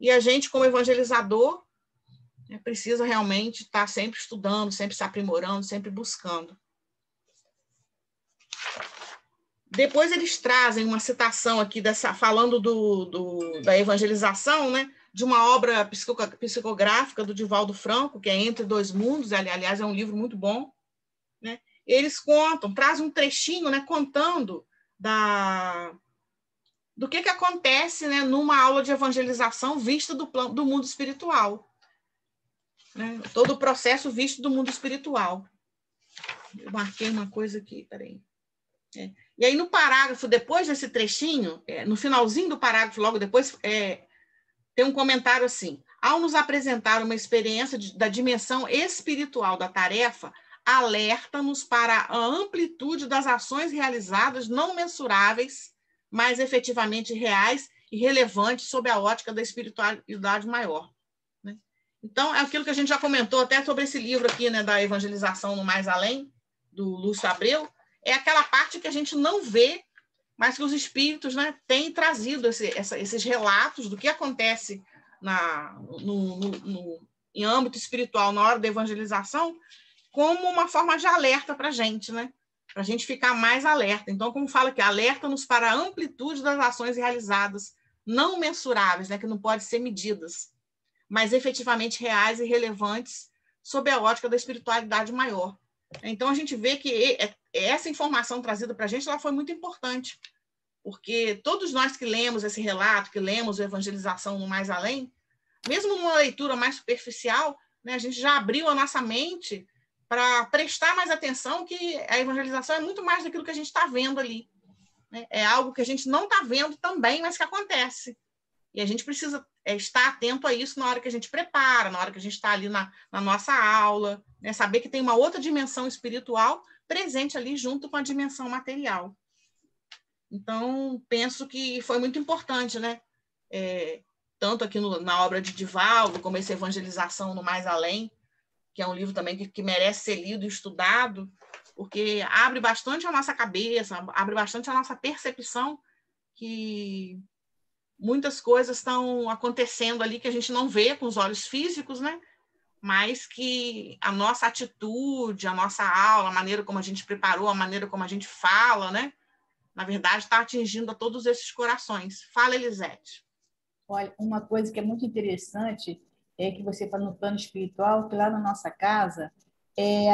E a gente, como evangelizador, precisa realmente estar sempre estudando, sempre se aprimorando, sempre buscando. Depois eles trazem uma citação aqui, falando da evangelização, né? De uma obra psicográfica do Divaldo Franco, que é Entre Dois Mundos, aliás, é um livro muito bom, né? Eles trazem um trechinho, né, contando do que acontece, né, numa aula de evangelização vista do mundo espiritual, né? Todo o processo visto do mundo espiritual. Eu marquei uma coisa aqui, peraí. E aí, no parágrafo, depois desse trechinho, no finalzinho do parágrafo, logo depois, tem um comentário assim: ao nos apresentar uma experiência da dimensão espiritual da tarefa, alerta-nos para a amplitude das ações realizadas, não mensuráveis, mas efetivamente reais e relevantes sob a ótica da espiritualidade maior, né? Então, é aquilo que a gente já comentou até sobre esse livro aqui, né, da Evangelização no Mais Além, do Lúcio Abreu, é aquela parte que a gente não vê, mas que os espíritos, né, têm trazido esses relatos do que acontece em âmbito espiritual na hora da evangelização, como uma forma de alerta para a gente, né? Para a gente ficar mais alerta. Então, como fala aqui, alerta-nos para a amplitude das ações realizadas, não mensuráveis, né, que não podem ser medidas, mas efetivamente reais e relevantes sob a ótica da espiritualidade maior. Então, a gente vê que essa informação trazida para a gente ela foi muito importante, porque todos nós que lemos esse relato, que lemos a Evangelização no Mais Além, mesmo numa leitura mais superficial, né, a gente já abriu a nossa mente para prestar mais atenção que a evangelização é muito mais daquilo que a gente está vendo ali, né? É algo que a gente não está vendo também, mas que acontece. E a gente precisa estar atento a isso na hora que a gente prepara, na hora que a gente está ali na nossa aula, né? Saber que tem uma outra dimensão espiritual presente ali junto com a dimensão material. Então, penso que foi muito importante, né? Tanto aqui na obra de Divaldo, como essa Evangelização no Mais Além, que é um livro também que merece ser lido e estudado, porque abre bastante a nossa cabeça, abre bastante a nossa percepção que muitas coisas estão acontecendo ali que a gente não vê com os olhos físicos, né? Mas que a nossa atitude, a nossa aula, a maneira como a gente preparou, a maneira como a gente fala, né? Na verdade, está atingindo a todos esses corações. Fala, Elisete. Olha, uma coisa que é muito interessante é que você fala no plano espiritual, que lá na nossa casa,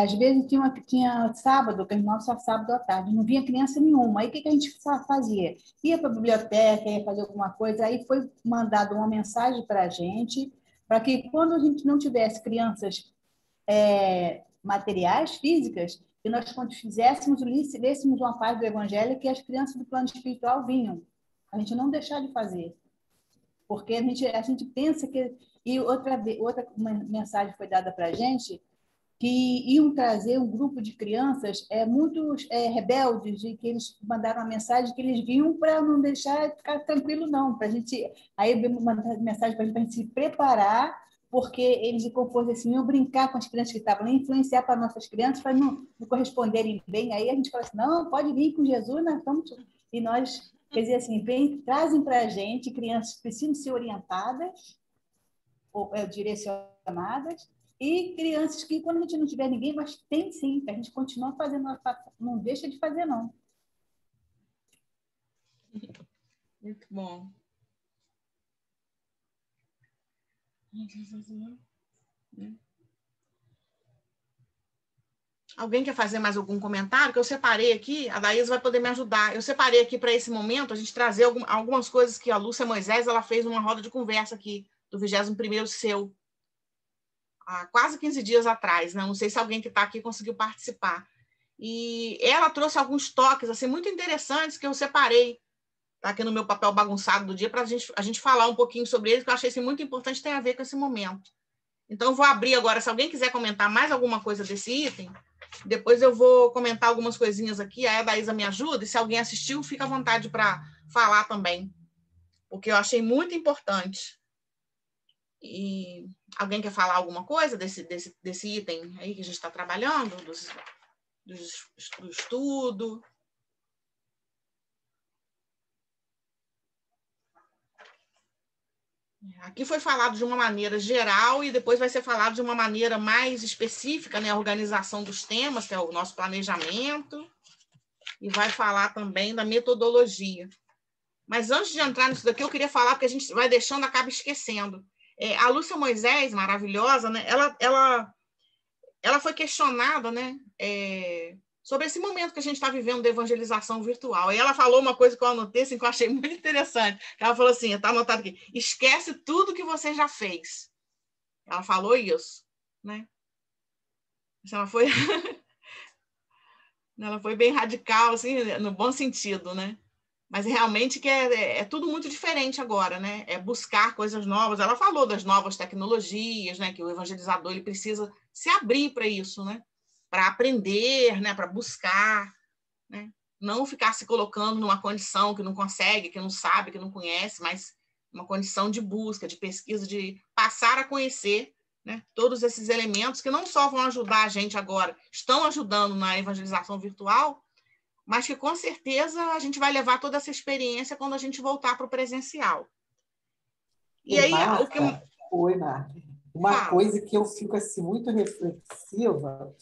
às vezes tinha sábado, que nosso sábado à tarde, não vinha criança nenhuma. Aí o que a gente fazia? Ia para a biblioteca, ia fazer alguma coisa, aí foi mandada uma mensagem para a gente, para que quando a gente não tivesse crianças materiais, físicas, que nós quando lêssemos uma parte do Evangelho, que as crianças do plano espiritual vinham. A gente não deixar de fazer. Porque a gente pensa que... E outra mensagem foi dada para a gente, que iam trazer um grupo de crianças muito rebeldes, e que eles mandaram uma mensagem que eles vinham para não deixar ficar tranquilo, não. Pra gente, aí mandaram mensagem para a gente se preparar, porque eles compôs assim, iam brincar com as crianças que estavam ali, influenciar para nossas crianças, para não corresponderem bem. Aí a gente falou assim, não, pode vir com Jesus, nós estamos... E nós, quer dizer assim, trazem para a gente, crianças precisam ser orientadas, ou direcionadas, e crianças que, quando a gente não tiver ninguém, mas tem sim, que a gente continua fazendo, não deixa de fazer, não. Muito bom. Alguém quer fazer mais algum comentário? Que eu separei aqui, a Daísa vai poder me ajudar. Eu separei aqui para esse momento, a gente trazer algumas coisas que a Lúcia Moisés ela fez uma roda de conversa aqui, do 21º seu, há quase 15 dias atrás, né? Não sei se alguém que está aqui conseguiu participar. E ela trouxe alguns toques assim, muito interessantes que eu separei, tá aqui no meu papel bagunçado do dia, para a gente falar um pouquinho sobre eles, que eu achei assim, muito importante, tem a ver com esse momento. Então, eu vou abrir agora, se alguém quiser comentar mais alguma coisa desse item, depois eu vou comentar algumas coisinhas aqui, aí a Daísa me ajuda, e se alguém assistiu, fica à vontade para falar também, porque eu achei muito importante. E alguém quer falar alguma coisa desse item aí que a gente está trabalhando, do estudo? Aqui foi falado de uma maneira geral e depois vai ser falado de uma maneira mais específica, né? A organização dos temas, que é o nosso planejamento, e vai falar também da metodologia. Mas antes de entrar nisso daqui, eu queria falar, porque a gente vai deixando, acaba esquecendo. A Lúcia Moisés, maravilhosa, né? Ela foi questionada, né? Sobre esse momento que a gente está vivendo de evangelização virtual. E ela falou uma coisa que eu anotei, assim, que eu achei muito interessante. Ela falou assim, está anotado aqui, esquece tudo que você já fez. Ela falou isso, né? Ela foi... ela foi bem radical, assim, no bom sentido, né? Mas realmente que é tudo muito diferente agora, né? É buscar coisas novas. Ela falou das novas tecnologias, né? Que o evangelizador ele precisa se abrir para isso, né? Para aprender, né? Para buscar, né? Não ficar se colocando numa condição que não consegue, que não sabe, que não conhece, mas uma condição de busca, de pesquisa, de passar a conhecer, né? Todos esses elementos que não só vão ajudar a gente agora, estão ajudando na evangelização virtual, mas que com certeza a gente vai levar toda essa experiência quando a gente voltar para o presencial. E aí, Marta, Oi, Marta. Uma coisa que eu fico assim, muito reflexiva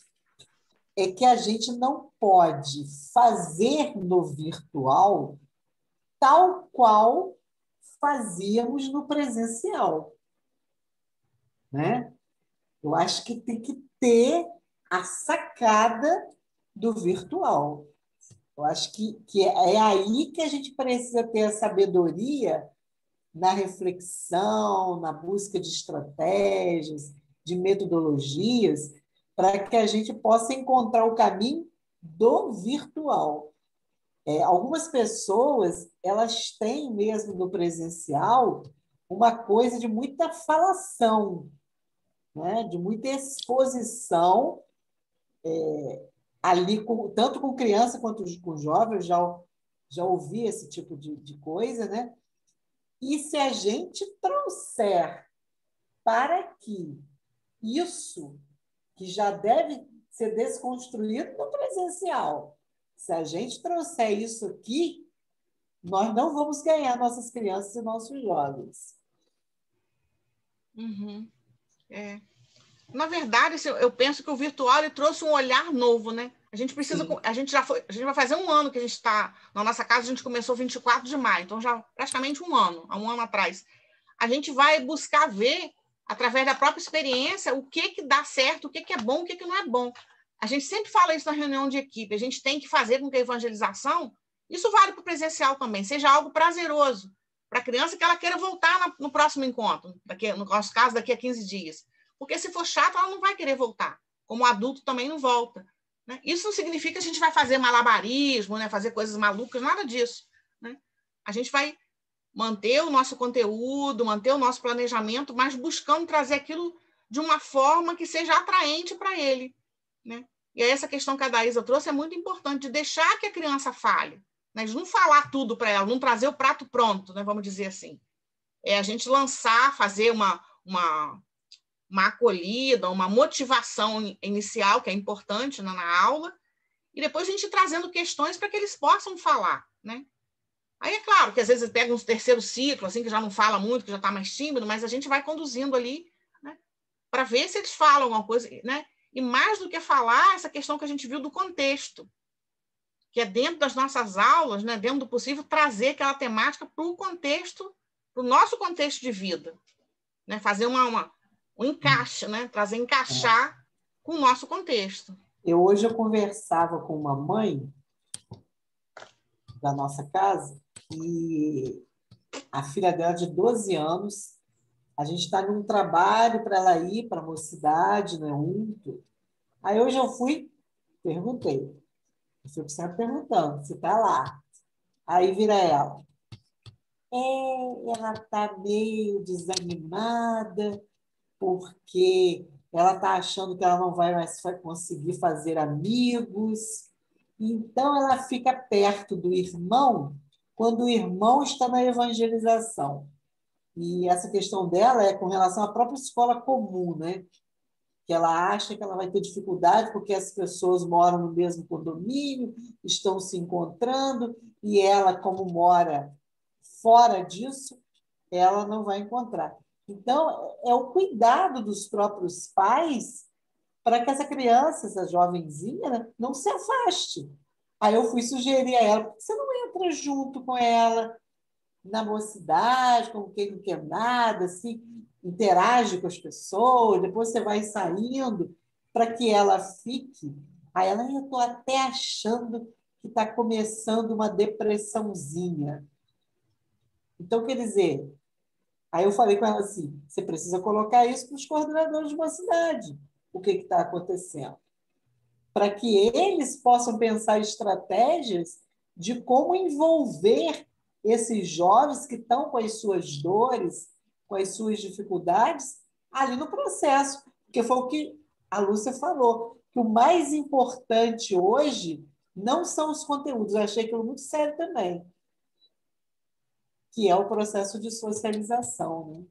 é que a gente não pode fazer no virtual tal qual fazíamos no presencial, né? Eu acho que tem que ter a sacada do virtual. Eu acho que é aí que a gente precisa ter a sabedoria na reflexão, na busca de estratégias, de metodologias, para que a gente possa encontrar o caminho do virtual. Algumas pessoas, elas têm mesmo no presencial uma coisa de muita falação, né? De muita exposição, ali, tanto com criança quanto com jovem, eu já ouvi esse tipo de coisa, né? E se a gente trouxer para que isso, que já deve ser desconstruído no presencial, se a gente trouxer isso aqui, nós não vamos ganhar nossas crianças e nossos jovens. Uhum. Na verdade, eu penso que o virtual ele trouxe um olhar novo, né? A gente precisa, a gente vai fazer um ano que a gente está na nossa casa, a gente começou 24 de maio, então já praticamente há um ano atrás. A gente vai buscar ver, através da própria experiência, o que dá certo, o que é bom, o que não é bom. A gente sempre fala isso na reunião de equipe, a gente tem que fazer com que a evangelização, isso vale para o presencial também, seja algo prazeroso para a criança, que ela queira voltar no próximo encontro, no nosso caso, daqui a 15 dias. Porque se for chato, ela não vai querer voltar. Como adulto também não volta. Né? Isso não significa que a gente vai fazer malabarismo, né? Fazer coisas malucas, nada disso. Né? A gente vai manter o nosso conteúdo, manter o nosso planejamento, mas buscando trazer aquilo de uma forma que seja atraente para ele, né? E aí essa questão que a Daísa trouxe é muito importante, de deixar que a criança fale, né? De não falar tudo para ela, não trazer o prato pronto, né? Vamos dizer assim. É a gente lançar, fazer uma acolhida, uma motivação inicial, que é importante, né, na aula, e depois a gente trazendo questões para que eles possam falar, né? Aí é claro que às vezes pega um terceiro ciclo, assim, que já não fala muito, que já está mais tímido, mas a gente vai conduzindo ali, né, para ver se eles falam alguma coisa, né? E mais do que falar, essa questão que a gente viu do contexto, que é dentro das nossas aulas, né, dentro do possível, trazer aquela temática para o contexto, para o nosso contexto de vida, né? Fazer um encaixe, né? Encaixar com o nosso contexto. Hoje eu conversava com uma mãe da nossa casa e a filha dela de 12 anos, a gente está num trabalho para ela ir para a mocidade, né? Aí hoje eu perguntei. Eu sempre perguntando se está lá. Aí vira ela. Ela está meio desanimada, porque ela está achando que ela não vai mais conseguir fazer amigos. Então, ela fica perto do irmão quando o irmão está na evangelização. E essa questão dela é com relação à própria escola comum, né? Que ela acha que ela vai ter dificuldade porque as pessoas moram no mesmo condomínio, estão se encontrando, e ela, como mora fora disso, ela não vai encontrar. Então, é o cuidado dos próprios pais para que essa criança, essa jovenzinha, né, não se afaste. Aí eu fui sugerir a ela, por que você não entra junto com ela na mocidade, como quem não quer nada, assim, interage com as pessoas, depois você vai saindo para que ela fique. Aí ela, eu estou até achando que está começando uma depressãozinha. Então, quer dizer, aí eu falei com ela assim, você precisa colocar isso para os coordenadores de uma cidade, o que está acontecendo, para que eles possam pensar estratégias de como envolver esses jovens que estão com as suas dores, com as suas dificuldades, ali no processo. Porque foi o que a Lúcia falou, que o mais importante hoje não são os conteúdos, eu achei aquilo muito sério também, que é o processo de socialização,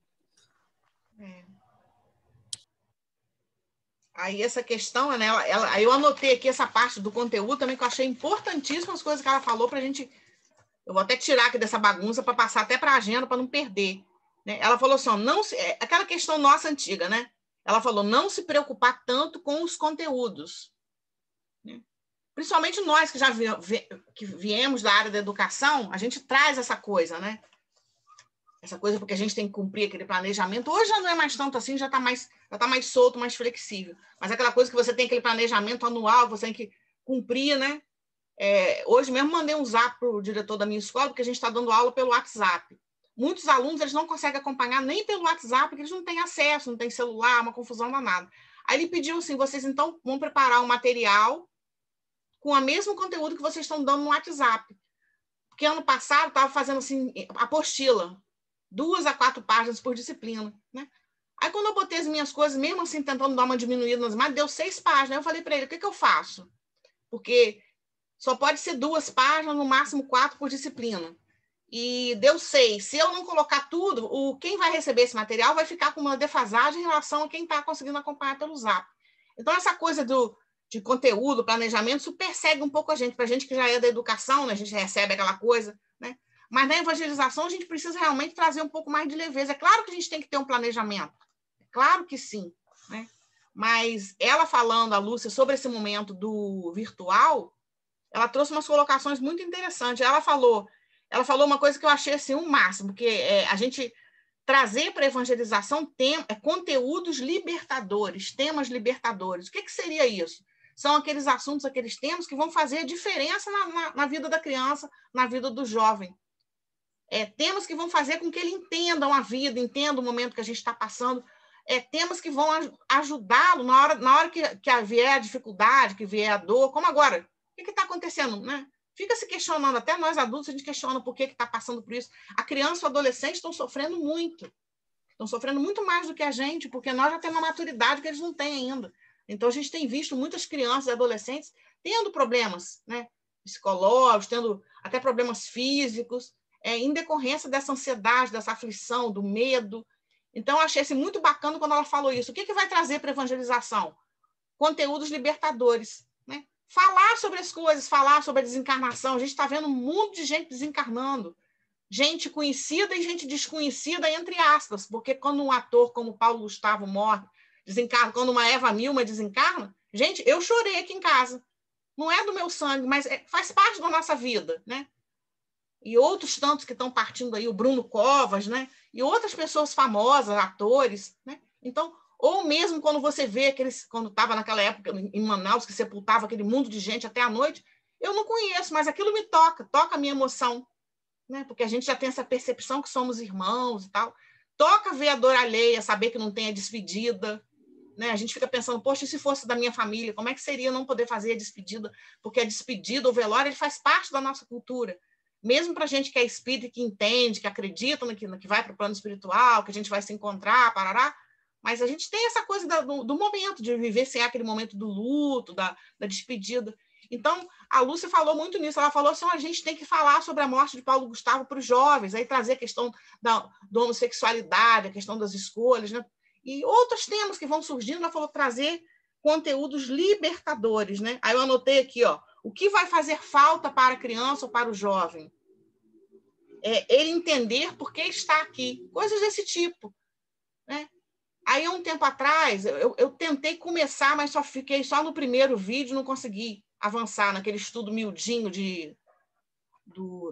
né? Aí essa questão, né? Aí eu anotei aqui essa parte do conteúdo também, que eu achei importantíssima as coisas que ela falou para a gente. Eu vou até tirar aqui dessa bagunça para passar até para a agenda, para não perder. Né? Ela falou assim: ó, aquela questão nossa antiga, né? Ela falou: não se preocupar tanto com os conteúdos. Né? Principalmente nós que viemos da área da educação, a gente traz essa coisa, né? Essa coisa porque a gente tem que cumprir aquele planejamento. Hoje já não é mais tanto assim, já está mais solto, mais flexível. Mas aquela coisa que você tem aquele planejamento anual, você tem que cumprir, né? Hoje mesmo mandei um zap para o diretor da minha escola, porque a gente está dando aula pelo WhatsApp. Muitos alunos eles não conseguem acompanhar nem pelo WhatsApp, porque eles não têm acesso, não têm celular, uma confusão danada. Aí ele pediu assim, vocês então vão preparar um material com o mesmo conteúdo que vocês estão dando no WhatsApp. Porque ano passado estava fazendo assim, apostila, 2 a 4 páginas por disciplina, né? Aí, quando eu botei as minhas coisas, mesmo assim, tentando dar uma diminuída nas mas deu 6 páginas. Aí eu falei para ele, o que eu faço? Porque só pode ser 2 páginas, no máximo 4 por disciplina. E deu 6. Se eu não colocar tudo, quem vai receber esse material vai ficar com uma defasagem em relação a quem está conseguindo acompanhar pelo Zap. Então, essa coisa de conteúdo, planejamento, isso persegue um pouco a gente. Para a gente que já é da educação, né? A gente recebe aquela coisa, né? Mas na evangelização a gente precisa realmente trazer um pouco mais de leveza. É claro que a gente tem que ter um planejamento. É claro que sim. Né? Mas ela falando, a Lúcia, sobre esse momento do virtual, ela trouxe umas colocações muito interessantes. Ela falou uma coisa que eu achei assim, um máximo, que a gente trazer para a evangelização conteúdos libertadores, temas libertadores. O que seria isso? São aqueles assuntos, aqueles temas que vão fazer a diferença na vida da criança, na vida do jovem. Temas que vão fazer com que ele entendam a vida, entenda o momento que a gente está passando, temas que vão ajudá-lo na hora que vier a dificuldade, que vier a dor, como agora. O que está acontecendo? Né? Fica se questionando, até nós adultos, a gente questiona por que está passando por isso. A criança e o adolescente estão sofrendo muito. estão sofrendo muito mais do que a gente, porque nós já temos uma maturidade que eles não têm ainda. Então, a gente tem visto muitas crianças e adolescentes tendo problemas, né, psicológicos, tendo até problemas físicos, em decorrência dessa ansiedade, dessa aflição, do medo. Então, eu achei muito bacana quando ela falou isso. O que vai trazer para a evangelização? Conteúdos libertadores, né? Falar sobre as coisas, falar sobre a desencarnação. A gente está vendo um mundo de gente desencarnando. Gente conhecida e gente desconhecida, entre aspas, porque quando um ator como Paulo Gustavo morre, desencarna, quando uma Eva Milma desencarna, gente, eu chorei aqui em casa. Não é do meu sangue, mas faz parte da nossa vida, né? E outros tantos que estão partindo aí, o Bruno Covas, né? E outras pessoas famosas, atores, né? Então, ou mesmo quando você vê aqueles, quando estava naquela época em Manaus, que sepultava aquele mundo de gente até a noite, eu não conheço, mas aquilo me toca a minha emoção, né? Porque a gente já tem essa percepção que somos irmãos e tal. Toca ver a dor alheia, saber que não tem a despedida, né? A gente fica pensando, poxa, e se fosse da minha família, como é que seria não poder fazer a despedida? Porque a despedida, o velório, ele faz parte da nossa cultura. Mesmo para a gente que é espírita, que entende, que acredita no que vai para o plano espiritual, que a gente vai se encontrar, parará, mas a gente tem essa coisa do momento, de viver sem aquele momento do luto, da despedida. Então, a Lúcia falou muito nisso. Ela falou assim, a gente tem que falar sobre a morte de Paulo Gustavo para os jovens, aí trazer a questão da homossexualidade, a questão das escolhas, né? E outros temas que vão surgindo. Ela falou trazer conteúdos libertadores, né? Aí eu anotei aqui, o que vai fazer falta para a criança ou para o jovem? Ele entender por que está aqui, coisas desse tipo, né? Aí, um tempo atrás, eu tentei começar, mas fiquei só no primeiro vídeo, não consegui avançar naquele estudo miudinho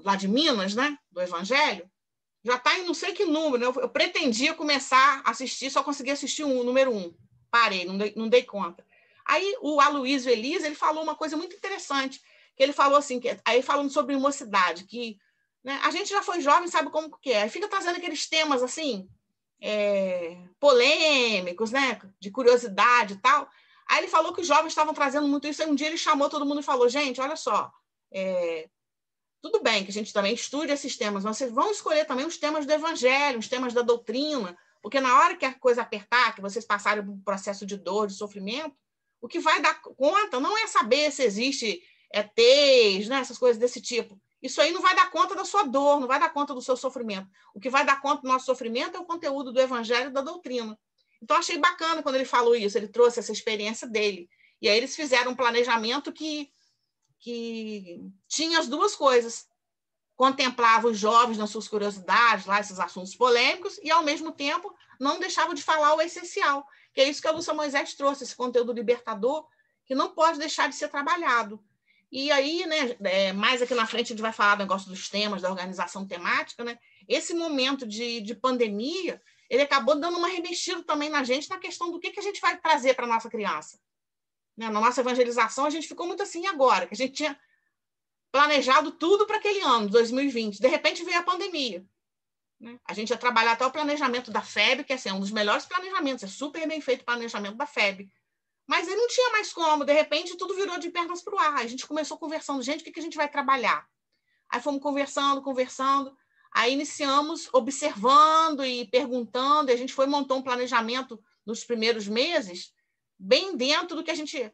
lá de Minas, né? Do Evangelho. Já está em não sei que número, né? Eu pretendia começar a assistir, só consegui assistir o número 1. Parei, não dei conta. Aí o Aloysio Elias, ele falou uma coisa muito interessante, que ele falou assim, aí falando sobre mocidade, que, né, a gente já foi jovem, sabe como que é. Aí fica trazendo aqueles temas assim, polêmicos, né, de curiosidade e tal. Aí ele falou que os jovens estavam trazendo muito isso. Aí um dia ele chamou todo mundo e falou, gente, olha só, tudo bem que a gente também estude esses temas, mas vocês vão escolher também os temas do Evangelho, os temas da doutrina, porque na hora que a coisa apertar, que vocês passarem por um processo de dor, de sofrimento, o que vai dar conta não é saber se existe ETs, né, essas coisas desse tipo. Isso aí não vai dar conta da sua dor, não vai dar conta do seu sofrimento. O que vai dar conta do nosso sofrimento é o conteúdo do Evangelho e da doutrina. Então, achei bacana quando ele falou isso, ele trouxe essa experiência dele. E aí eles fizeram um planejamento que tinha as duas coisas. Contemplava os jovens nas suas curiosidades, lá, esses assuntos polêmicos, e, ao mesmo tempo, não deixava de falar o essencial, que é isso que a Lúcia Moisés trouxe, esse conteúdo libertador, que não pode deixar de ser trabalhado. E aí, né, mais aqui na frente, a gente vai falar do negócio dos temas, da organização temática, né? Esse momento de pandemia, ele acabou dando uma remexida também na gente, na questão do que a gente vai trazer para a nossa criança. Né? Na nossa evangelização, a gente ficou muito assim agora, que a gente tinha planejado tudo para aquele ano, 2020. De repente, veio a pandemia. Né? A gente ia trabalhar até o planejamento da FEB, que é um dos melhores planejamentos, é super bem feito o planejamento da FEB. Mas aí não tinha mais como, de repente tudo virou de pernas para o ar. A gente começou conversando, gente, o que a gente vai trabalhar? Aí fomos conversando, aí iniciamos observando e perguntando, e a gente montou um planejamento nos primeiros meses, bem dentro do que a gente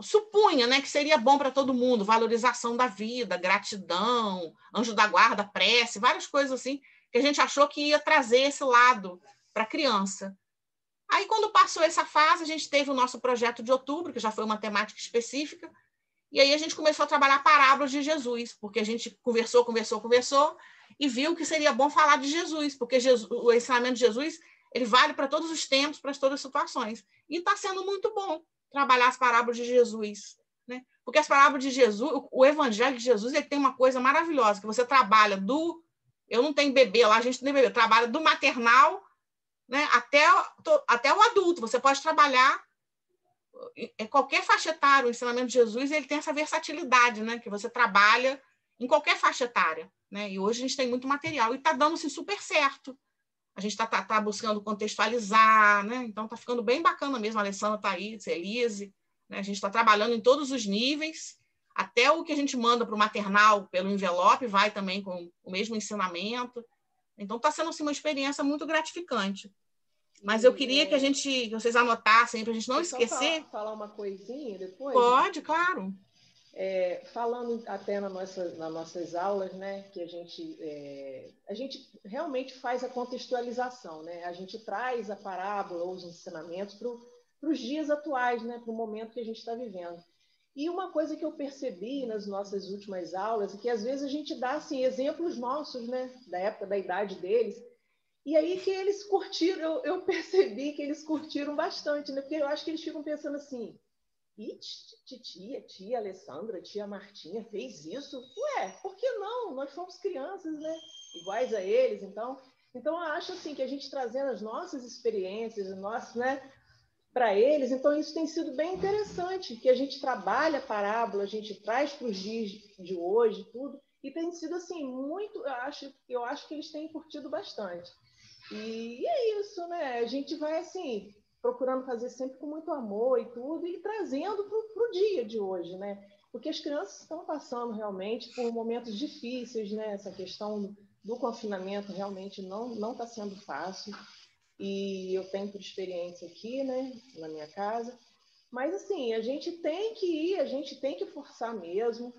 supunha, né, que seria bom para todo mundo, valorização da vida, gratidão, anjo da guarda, prece, várias coisas assim, que a gente achou que ia trazer esse lado para a criança. Aí, quando passou essa fase, a gente teve o nosso projeto de outubro, que já foi uma temática específica, e aí a gente começou a trabalhar parábolas de Jesus, porque a gente conversou, e viu que seria bom falar de Jesus, porque o ensinamento de Jesus, ele vale para todos os tempos, para todas as situações. E está sendo muito bom trabalhar as parábolas de Jesus, né? Porque as parábolas de Jesus, o Evangelho de Jesus, ele tem uma coisa maravilhosa, que você trabalha eu não tenho bebê lá, a gente não tem bebê, trabalha do maternal, né, até o adulto. Você pode trabalhar qualquer faixa etária. O ensinamento de Jesus, ele tem essa versatilidade, né, que você trabalha em qualquer faixa etária, né? E hoje a gente tem muito material e está dando-se super certo. A gente está buscando contextualizar, né? Então está ficando bem bacana mesmo. A Alessandra está aí, a Elise, né? A gente está trabalhando em todos os níveis, até o que a gente manda para o maternal pelo envelope vai também com o mesmo ensinamento. Então, está sendo assim, uma experiência muito gratificante. Mas eu queria que vocês anotassem, para a gente não esquecer. Falar uma coisinha depois? Pode, claro. Falando até nas nossas aulas, né, que a gente realmente faz a contextualização, né? A gente traz a parábola ou os ensinamentos para os dias atuais, né, para o momento que a gente está vivendo. E uma coisa que eu percebi nas nossas últimas aulas é que às vezes a gente dá assim, exemplos nossos, né, da época, da idade deles, e aí que eles curtiram, eu percebi que eles curtiram bastante, né? Porque eu acho que eles ficam pensando assim, e tia Alessandra, tia Martinha fez isso? Ué, por que não? Nós fomos crianças, né? Iguais a eles, então eu acho assim que a gente trazendo as nossas experiências, né, para eles, então isso tem sido bem interessante, que a gente trabalha a parábola, a gente traz para os dias de hoje, tudo, e tem sido assim muito, eu acho que eles têm curtido bastante. E é isso, né? A gente vai assim procurando fazer sempre com muito amor e tudo, e trazendo para o dia de hoje, né? Porque as crianças estão passando realmente por momentos difíceis, né? Essa questão do confinamento realmente não está sendo fácil, e eu tenho por experiência aqui, né, na minha casa, mas assim, a gente tem que ir, a gente tem que forçar mesmo,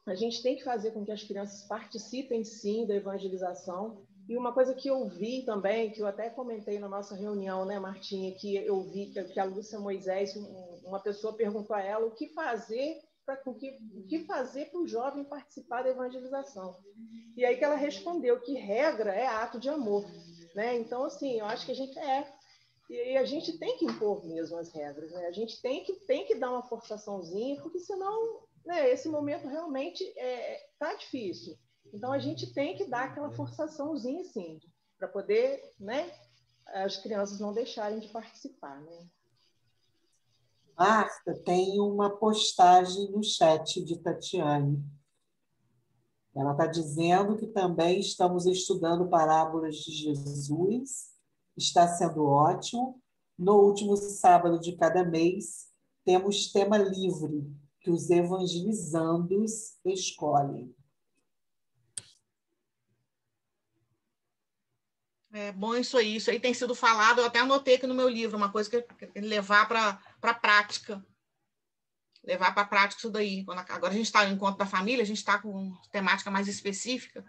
a gente tem que fazer com que as crianças participem sim da evangelização. E uma coisa que eu vi também, que eu até comentei na nossa reunião, né, Martinha, que eu vi que a Lúcia Moisés, uma pessoa perguntou a ela o que fazer para o jovem participar da evangelização. E aí que ela respondeu que regra é ato de amor, né? Então, assim, eu acho que a gente tem que impor mesmo as regras, né? A gente tem que dar uma forçaçãozinha, porque senão, né, esse momento realmente tá difícil. Então, a gente tem que dar aquela forçaçãozinha, sim, para poder, né, as crianças não deixarem de participar, né? Marta, tem uma postagem no chat de Tatiane. Ela está dizendo que também estamos estudando parábolas de Jesus, está sendo ótimo. No último sábado de cada mês, temos tema livre, que os evangelizandos escolhem. É bom isso aí tem sido falado, eu até anotei aqui no meu livro, uma coisa que levar para a prática. Levar para a prática isso daí. Agora a gente está no encontro da família, a gente está com temática mais específica.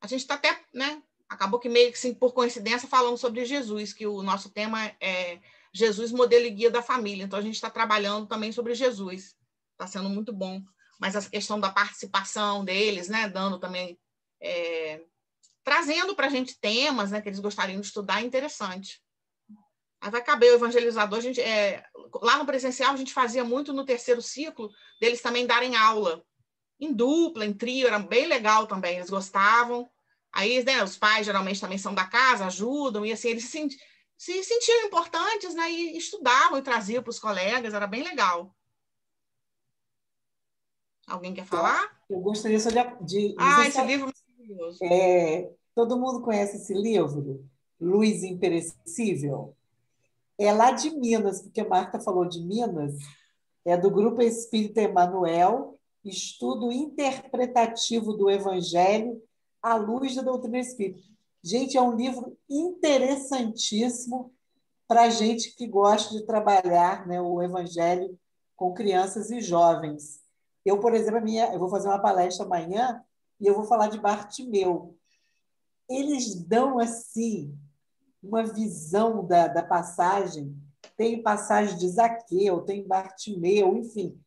A gente está até, né? Acabou que meio que assim, por coincidência, falando sobre Jesus, que o nosso tema é Jesus, modelo e guia da família. Então a gente está trabalhando também sobre Jesus. Está sendo muito bom. Mas essa questão da participação deles, né? Dando também. Trazendo para a gente temas, né, que eles gostariam de estudar, é interessante. Aí vai caber o evangelizador. Lá no presencial, a gente fazia muito no terceiro ciclo, deles também darem aula, em dupla, em trio, era bem legal também, eles gostavam. Aí, né, os pais geralmente também são da casa, ajudam, e assim, eles se sentiam importantes, né, e estudavam e traziam para os colegas, era bem legal. Alguém quer falar? Eu gostaria só de esse livro é maravilhoso. Todo mundo conhece esse livro? Luz Imperecível? É lá de Minas, porque a Marta falou de Minas, é do Grupo Espírita Emanuel, Estudo Interpretativo do Evangelho à Luz da Doutrina Espírita. Gente, é um livro interessantíssimo para a gente que gosta de trabalhar, né, o Evangelho com crianças e jovens. Eu, por exemplo, eu vou fazer uma palestra amanhã e eu vou falar de Bartimeu. Eles dão, assim, uma visão da passagem. Tem passagem de Zaqueu, tem Bartimeu, enfim.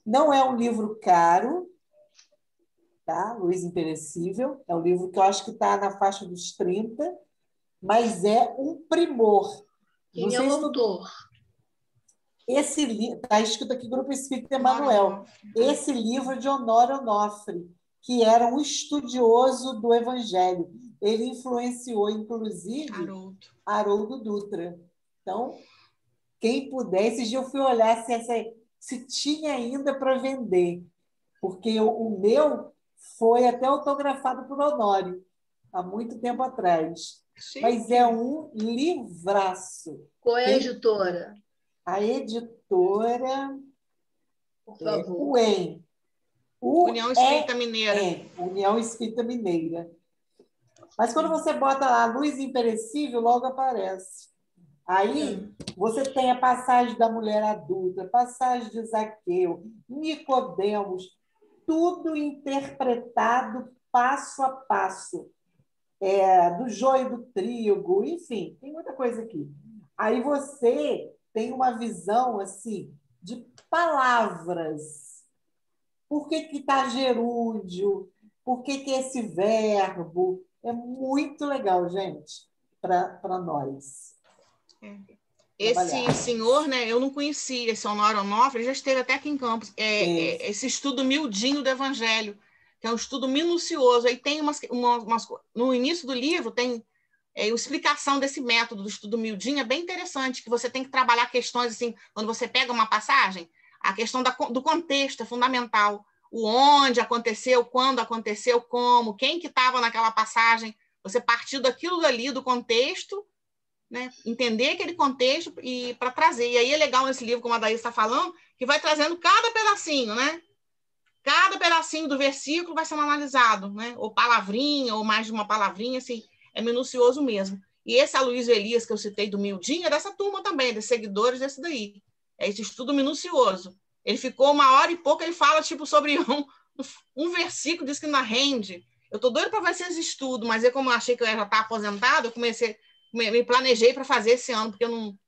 Não é um livro caro, tá? Luz Imperecível. É um livro que eu acho que está na faixa dos 30, mas é um primor. Quem é o autor? Esse livro está escrito aqui Grupo Espírita Emanuel. Esse livro é de Honório Onofre, que era um estudioso do Evangelho. Ele influenciou, inclusive, Haroldo Dutra. Então, quem puder, esse dia eu fui olhar se tinha ainda para vender, porque o meu foi até autografado por Honório, há muito tempo atrás. Sim. Mas é um livraço. Qual é a editora? A editora, por favor. UEM. União Espírita Mineira. União Espírita Mineira. Mas quando você bota lá luz imperecível, logo aparece. Aí você tem a passagem da mulher adulta, passagem de Zaqueu, Nicodemos, tudo interpretado passo a passo, do joio do trigo, enfim, tem muita coisa aqui. Aí você tem uma visão assim de palavras. Por que está gerúndio? Por que esse verbo? É muito legal, gente, para nós. Esse senhor, né, eu não conhecia, esse Honório Onofre, ele já esteve até aqui em Campos. Esse estudo miudinho do Evangelho, que é um estudo minucioso. Aí tem no início do livro tem a explicação desse método do estudo miudinho, é bem interessante, que você tem que trabalhar questões assim, quando você pega uma passagem, a questão do contexto é fundamental. O onde aconteceu, quando aconteceu, como, quem que estava naquela passagem. Você partiu daquilo dali, do contexto, né? Entender aquele contexto e para trazer. E aí é legal nesse livro, como a Daís está falando, que vai trazendo cada pedacinho, né? Cada pedacinho do versículo vai sendo analisado, né? Ou palavrinha, ou mais de uma palavrinha, assim, é minucioso mesmo. E esse Aloysio Elias que eu citei do Miudinho é dessa turma também, dos seguidores desse daí. É esse estudo minucioso. Ele ficou 1 hora e pouco, ele fala tipo sobre um versículo, diz que não rende. Eu tô doido para ver esses estudos, mas eu, como eu achei que eu já estava aposentado, eu me planejei para fazer esse ano, porque eu não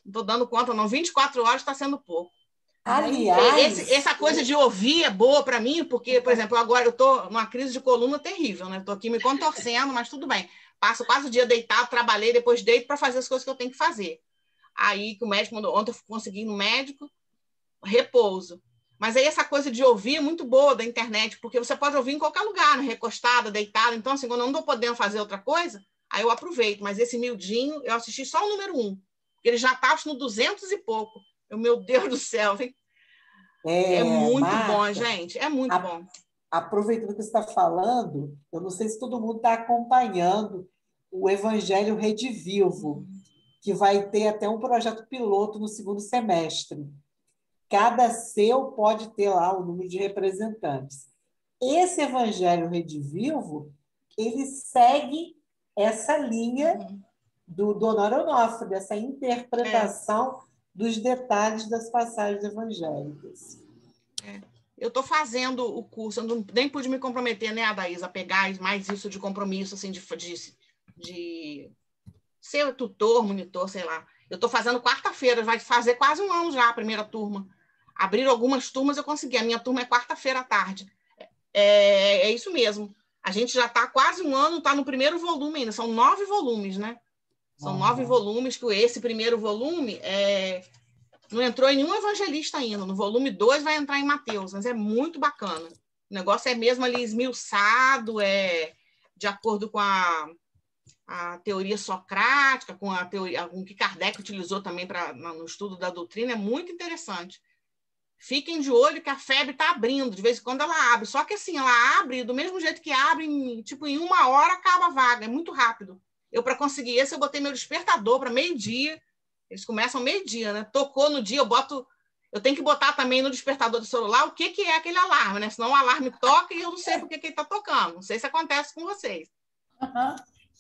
estou dando conta, não. 24 horas está sendo pouco. Aliás... Essa coisa de ouvir é boa para mim, porque, por exemplo, agora eu estou numa crise de coluna terrível, né? Estou aqui me contorcendo, mas tudo bem. Passo quase o dia deitado, trabalhei, depois deito para fazer as coisas que eu tenho que fazer. Aí, que o médico mandou, ontem eu consegui ir no médico, repouso. Mas aí essa coisa de ouvir é muito boa da internet, porque você pode ouvir em qualquer lugar, né? Recostada, deitada. Então, assim, quando eu não estou podendo fazer outra coisa, aí eu aproveito. Mas esse miudinho, eu assisti só o número 1, porque ele já está no 200 e pouco. Meu Deus do céu, hein? É muito Marta, bom, gente. É muito bom. Aproveitando que você está falando, eu não sei se todo mundo está acompanhando o Evangelho Redivivo, que vai ter até um projeto piloto no 2º semestre. Cada seu pode ter lá o número de representantes. Esse Evangelho Redivivo, ele segue essa linha do Honório Onofre, dessa interpretação dos detalhes das passagens evangélicas. Eu estou fazendo o curso, eu nem pude me comprometer, né, Adaís, a pegar mais isso de compromisso, assim, de ser tutor, monitor, sei lá. Eu estou fazendo quarta-feira, vai fazer quase 1 ano já a primeira turma. Abriram algumas turmas, eu consegui. A minha turma é quarta-feira à tarde. É isso mesmo. A gente já está quase 1 ano, está no primeiro volume ainda. São 9 volumes, né? São 9 volumes, que esse primeiro volume não entrou em nenhum evangelista ainda. No volume 2 vai entrar em Mateus, mas é muito bacana. O negócio é mesmo ali esmiuçado, de acordo com a teoria socrática, com a teoria com que Kardec utilizou também no estudo da doutrina, é muito interessante. Fiquem de olho que a FEB está abrindo, de vez em quando ela abre. Só que assim, ela abre do mesmo jeito que abre, em 1 hora acaba a vaga, é muito rápido. Eu, para conseguir esse, eu botei meu despertador para meio-dia. Eles começam meio-dia, né? Tocou no dia, eu tenho que botar também no despertador do celular o que é aquele alarme, né? Senão o alarme toca e eu não sei por que ele está tocando. Não sei se acontece com vocês.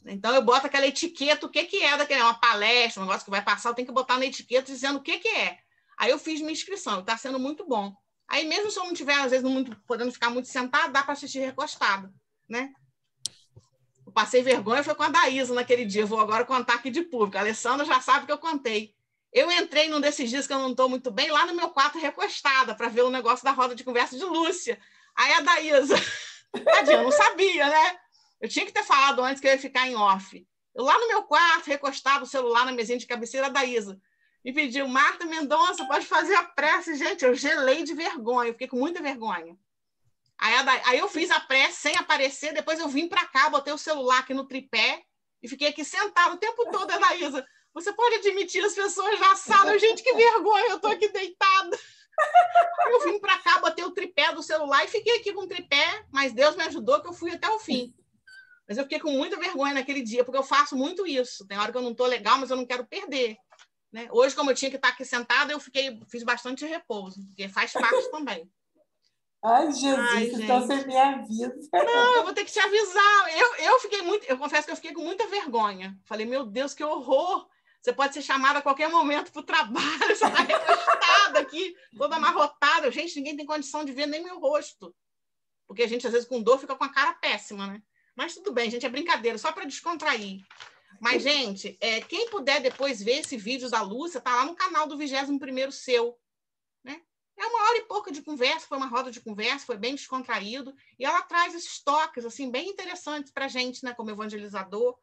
Então, eu boto aquela etiqueta, o que é daquele, uma palestra, um negócio que vai passar, eu tenho que botar na etiqueta dizendo o que é. Aí eu fiz minha inscrição, está sendo muito bom. Aí, mesmo se eu não estiver, às vezes, podendo ficar muito sentado, dá para assistir recostado, né? Eu passei vergonha, foi com a Daísa naquele dia. Eu vou agora contar aqui de público. A Alessandra já sabe que eu contei. Eu entrei num desses dias que eu não estou muito bem, lá no meu quarto recostada, para ver o negócio da roda de conversa de Lúcia. Aí a Daísa, tadinha, eu não sabia, né? Eu tinha que ter falado antes que eu ia ficar em off. Eu lá no meu quarto, recostado, o celular na mesinha de cabeceira, a Daísa me pediu, Marta Mendonça, pode fazer a prece. Gente, eu gelei de vergonha, eu fiquei com muita vergonha. Aí eu fiz a prece sem aparecer, depois eu vim para cá, botei o celular aqui no tripé e fiquei aqui sentada o tempo todo, a Daísa. Você pode admitir as pessoas na sala? Gente, que vergonha, eu estou aqui deitada. Eu vim para cá, botei o tripé do celular e fiquei aqui com o tripé, mas Deus me ajudou que eu fui até o fim. Mas eu fiquei com muita vergonha naquele dia, porque eu faço muito isso. Tem hora que eu não estou legal, mas eu não quero perder. Né? Hoje, como eu tinha que estar aqui sentada, fiz bastante repouso, porque faz parte também. Ai, Jesus, Ai, então gente. você me avisa. Não, eu vou ter que te avisar. Eu confesso que eu fiquei com muita vergonha. Falei, meu Deus, que horror! Você pode ser chamada a qualquer momento para o trabalho, você está recostada aqui, toda amarrotada. Gente, ninguém tem condição de ver nem meu rosto. Porque a gente, às vezes, com dor, fica com a cara péssima, né? Mas tudo bem, gente, é brincadeira, só para descontrair. Mas, gente, quem puder depois ver esse vídeo da Lúcia, tá lá no canal do 21º Seu, né? É 1h e pouca de conversa, foi uma roda de conversa, foi bem descontraído, e ela traz esses toques, assim, bem interessantes para a gente, né, como evangelizador,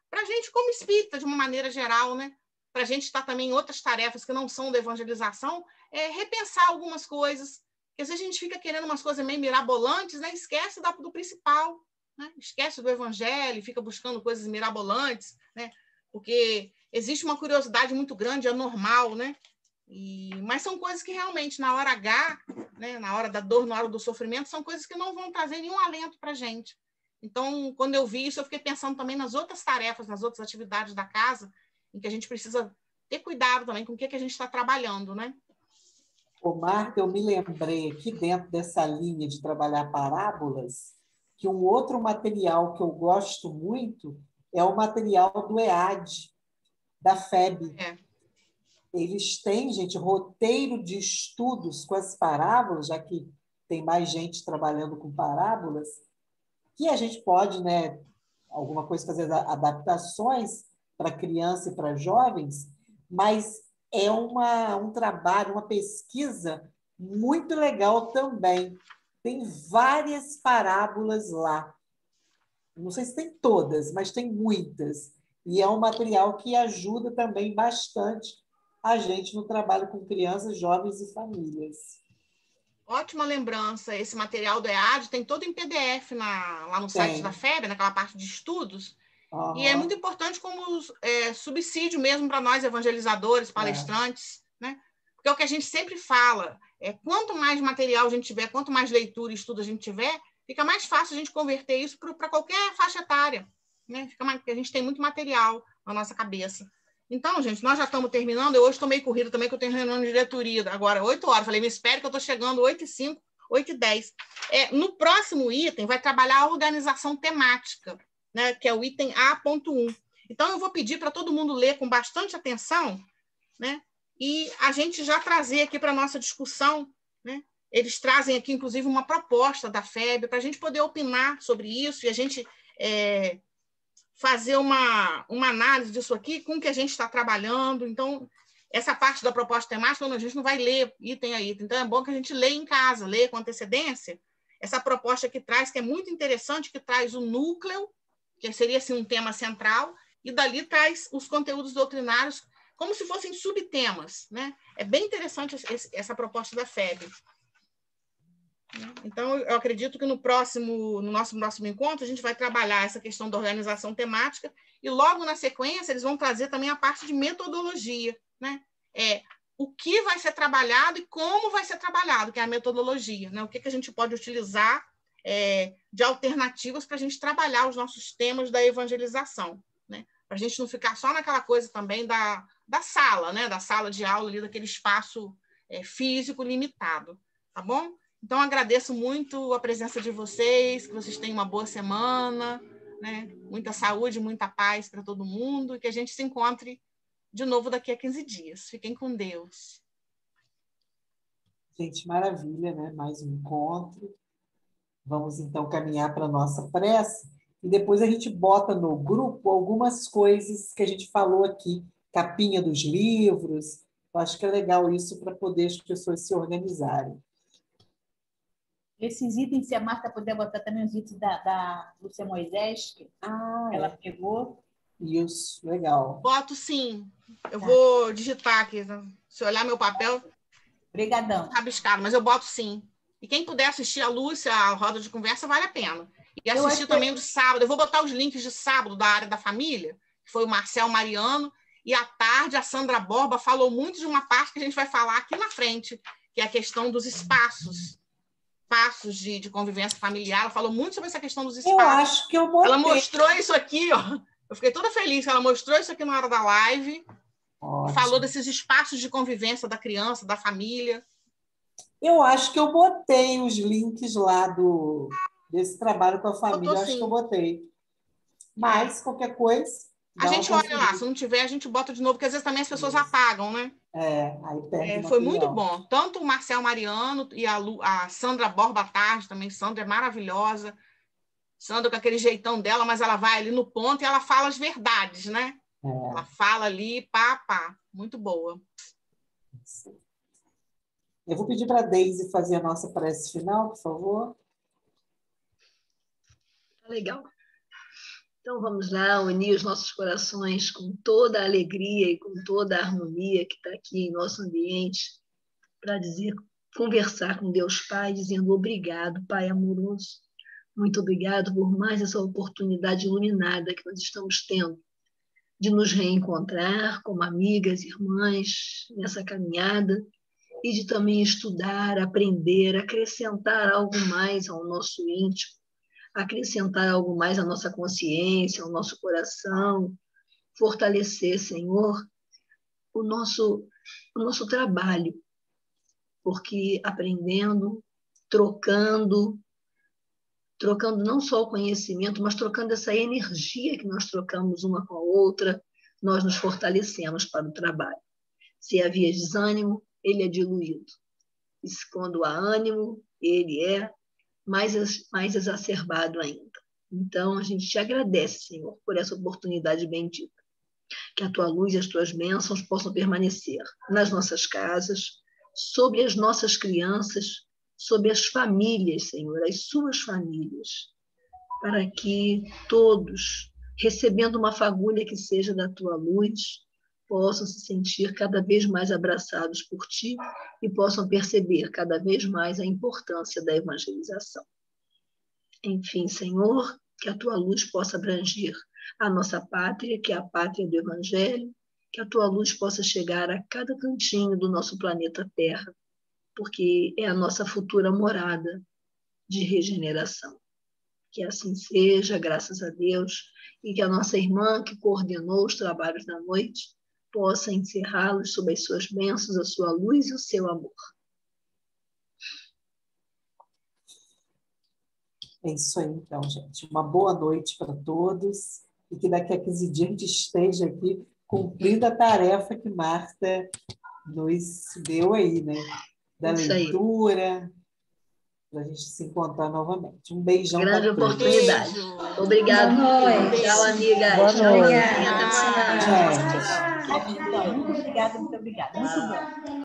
para a gente como espírita, de uma maneira geral, né? Para a gente estar também em outras tarefas que não são da evangelização, repensar algumas coisas, porque às vezes a gente fica querendo umas coisas meio mirabolantes, né? Esquece do principal, né? Esquece do evangelho, fica buscando coisas mirabolantes, né? Porque existe uma curiosidade muito grande, é normal, né? Mas são coisas que realmente, na hora H, né, na hora da dor, na hora do sofrimento, são coisas que não vão trazer nenhum alento para a gente. Então, quando eu vi isso, eu fiquei pensando também nas outras tarefas, nas outras atividades da casa, em que a gente precisa ter cuidado também com o que a gente está trabalhando, né? Ô, Marta, eu me lembrei aqui dentro dessa linha de trabalhar parábolas, que um outro material que eu gosto muito é o material do EAD, da FEB. Eles têm, gente, roteiro de estudos com as parábolas, já que tem mais gente trabalhando com parábolas, que a gente pode, né, alguma coisa fazer adaptações para criança e para jovens, mas é um trabalho, uma pesquisa muito legal também. Tem várias parábolas lá. Não sei se tem todas, mas tem muitas. E é um material que ajuda também bastante a gente no trabalho com crianças, jovens e famílias. Ótima lembrança. Esse material do EAD tem todo em PDF lá no site da FEB, naquela parte de estudos. Uhum. E é muito importante como subsídio mesmo para nós evangelizadores, palestrantes, né? Porque é o que a gente sempre fala, quanto mais material a gente tiver, quanto mais leitura e estudo a gente tiver, fica mais fácil a gente converter isso para qualquer faixa etária, né? A gente tem muito material na nossa cabeça. Então, gente, nós já estamos terminando. Eu hoje estou meio corrida também, que eu tenho reunião de diretoria agora, 8 horas. Falei, me espere que eu estou chegando 8h05, 8h10. No próximo item, vai trabalhar a organização temática, né, que é o item A.1. Então, eu vou pedir para todo mundo ler com bastante atenção, né, e a gente já trazer aqui para a nossa discussão, né? Eles trazem aqui, inclusive, uma proposta da FEB para a gente poder opinar sobre isso e a gente fazer uma análise disso aqui com o que a gente está trabalhando. Então, essa parte da proposta temática, a gente não vai ler item a item. Então, é bom que a gente leia em casa, leia com antecedência. Essa proposta que traz, que é muito interessante, que traz o núcleo, que seria assim, um tema central, e dali traz os conteúdos doutrinários como se fossem subtemas, né? É bem interessante essa proposta da FEB. Então, eu acredito que no nosso próximo encontro, a gente vai trabalhar essa questão da organização temática e logo na sequência eles vão trazer também a parte de metodologia, né? O que vai ser trabalhado e como vai ser trabalhado, que é a metodologia, né? O que a gente pode utilizar de alternativas para a gente trabalhar os nossos temas da evangelização, né? Para a gente não ficar só naquela coisa também da sala, né? Da sala de aula, ali, daquele espaço físico limitado, tá bom? Então, agradeço muito a presença de vocês, que vocês tenham uma boa semana, né? Muita saúde, muita paz para todo mundo, e que a gente se encontre de novo daqui a 15 dias. Fiquem com Deus. Gente, maravilha, né? Mais um encontro. Vamos, então, caminhar para a nossa prece, e depois a gente bota no grupo algumas coisas que a gente falou aqui, capinha dos livros. Eu acho que é legal isso para poder as pessoas se organizarem. Esses itens, se a Marta puder botar também os itens da Lúcia Moisés, que ela pegou. Isso, legal. Boto sim. Eu vou digitar aqui. Se olhar meu papel... Obrigadão. Rabiscado, mas eu boto sim. E quem puder assistir a Lúcia, a roda de conversa, vale a pena. E assistir também o de sábado. Eu vou botar os links de sábado da área da família, que foi o Marcel Mariano, e à tarde a Sandra Borba falou muito de uma parte que a gente vai falar aqui na frente, que é a questão dos espaços de convivência familiar. Ela falou muito sobre essa questão dos espaços. Eu acho que eu botei. Ela mostrou isso aqui, ó. Eu fiquei toda feliz que ela mostrou isso aqui na hora da live. Ótimo. Falou desses espaços de convivência da criança, da família. Eu acho que eu botei os links lá desse trabalho com a família. Eu acho que eu botei. Mas, qualquer coisa... A gente olha lá. Se não tiver, a gente bota de novo, porque às vezes também as pessoas apagam, né? Aí perde foi muito bom. Tanto o Marcel Mariano e a Sandra Borba Tarde também. Sandra é maravilhosa. Sandra com aquele jeitão dela, mas ela vai ali no ponto e ela fala as verdades, né? Ela fala ali, pá. Muito boa. Eu vou pedir para a Deise fazer a nossa prece final, por favor. Legal. Então, vamos lá unir os nossos corações com toda a alegria e com toda a harmonia que está aqui em nosso ambiente para conversar com Deus Pai, dizendo obrigado, Pai amoroso. Muito obrigado por mais essa oportunidade iluminada que nós estamos tendo de nos reencontrar como amigas, irmãs, nessa caminhada e de também estudar, aprender, acrescentar algo mais ao nosso íntimo, acrescentar algo mais à nossa consciência, ao nosso coração, fortalecer, Senhor, o nosso trabalho, porque aprendendo, trocando não só o conhecimento, mas trocando essa energia que nós trocamos uma com a outra, nós nos fortalecemos para o trabalho. Se havia desânimo, ele é diluído. E quando há ânimo, ele é mais exacerbado ainda. Então, a gente te agradece, Senhor, por essa oportunidade bendita. Que a tua luz e as tuas bênçãos possam permanecer nas nossas casas, sobre as nossas crianças, sobre as famílias, Senhor, as suas famílias, para que todos, recebendo uma fagulha que seja da tua luz, possam se sentir cada vez mais abraçados por ti e possam perceber cada vez mais a importância da evangelização. Enfim, Senhor, que a tua luz possa abranger a nossa pátria, que é a pátria do Evangelho, que a tua luz possa chegar a cada cantinho do nosso planeta Terra, porque é a nossa futura morada de regeneração. Que assim seja, graças a Deus, e que a nossa irmã que coordenou os trabalhos da noite possa encerrá-los sob as suas bênçãos, a sua luz e o seu amor. É isso aí, então, gente. Uma boa noite para todos e que daqui a 15 dias a gente esteja aqui cumprindo a tarefa que Marta nos deu aí, né? Da leitura, para a gente se encontrar novamente. Um beijão para todos. Grande oportunidade. Obrigada. Boa noite. Tchau, amigas. Boa noite. Até amanhã. Tchau. Muito obrigada. Muito bom.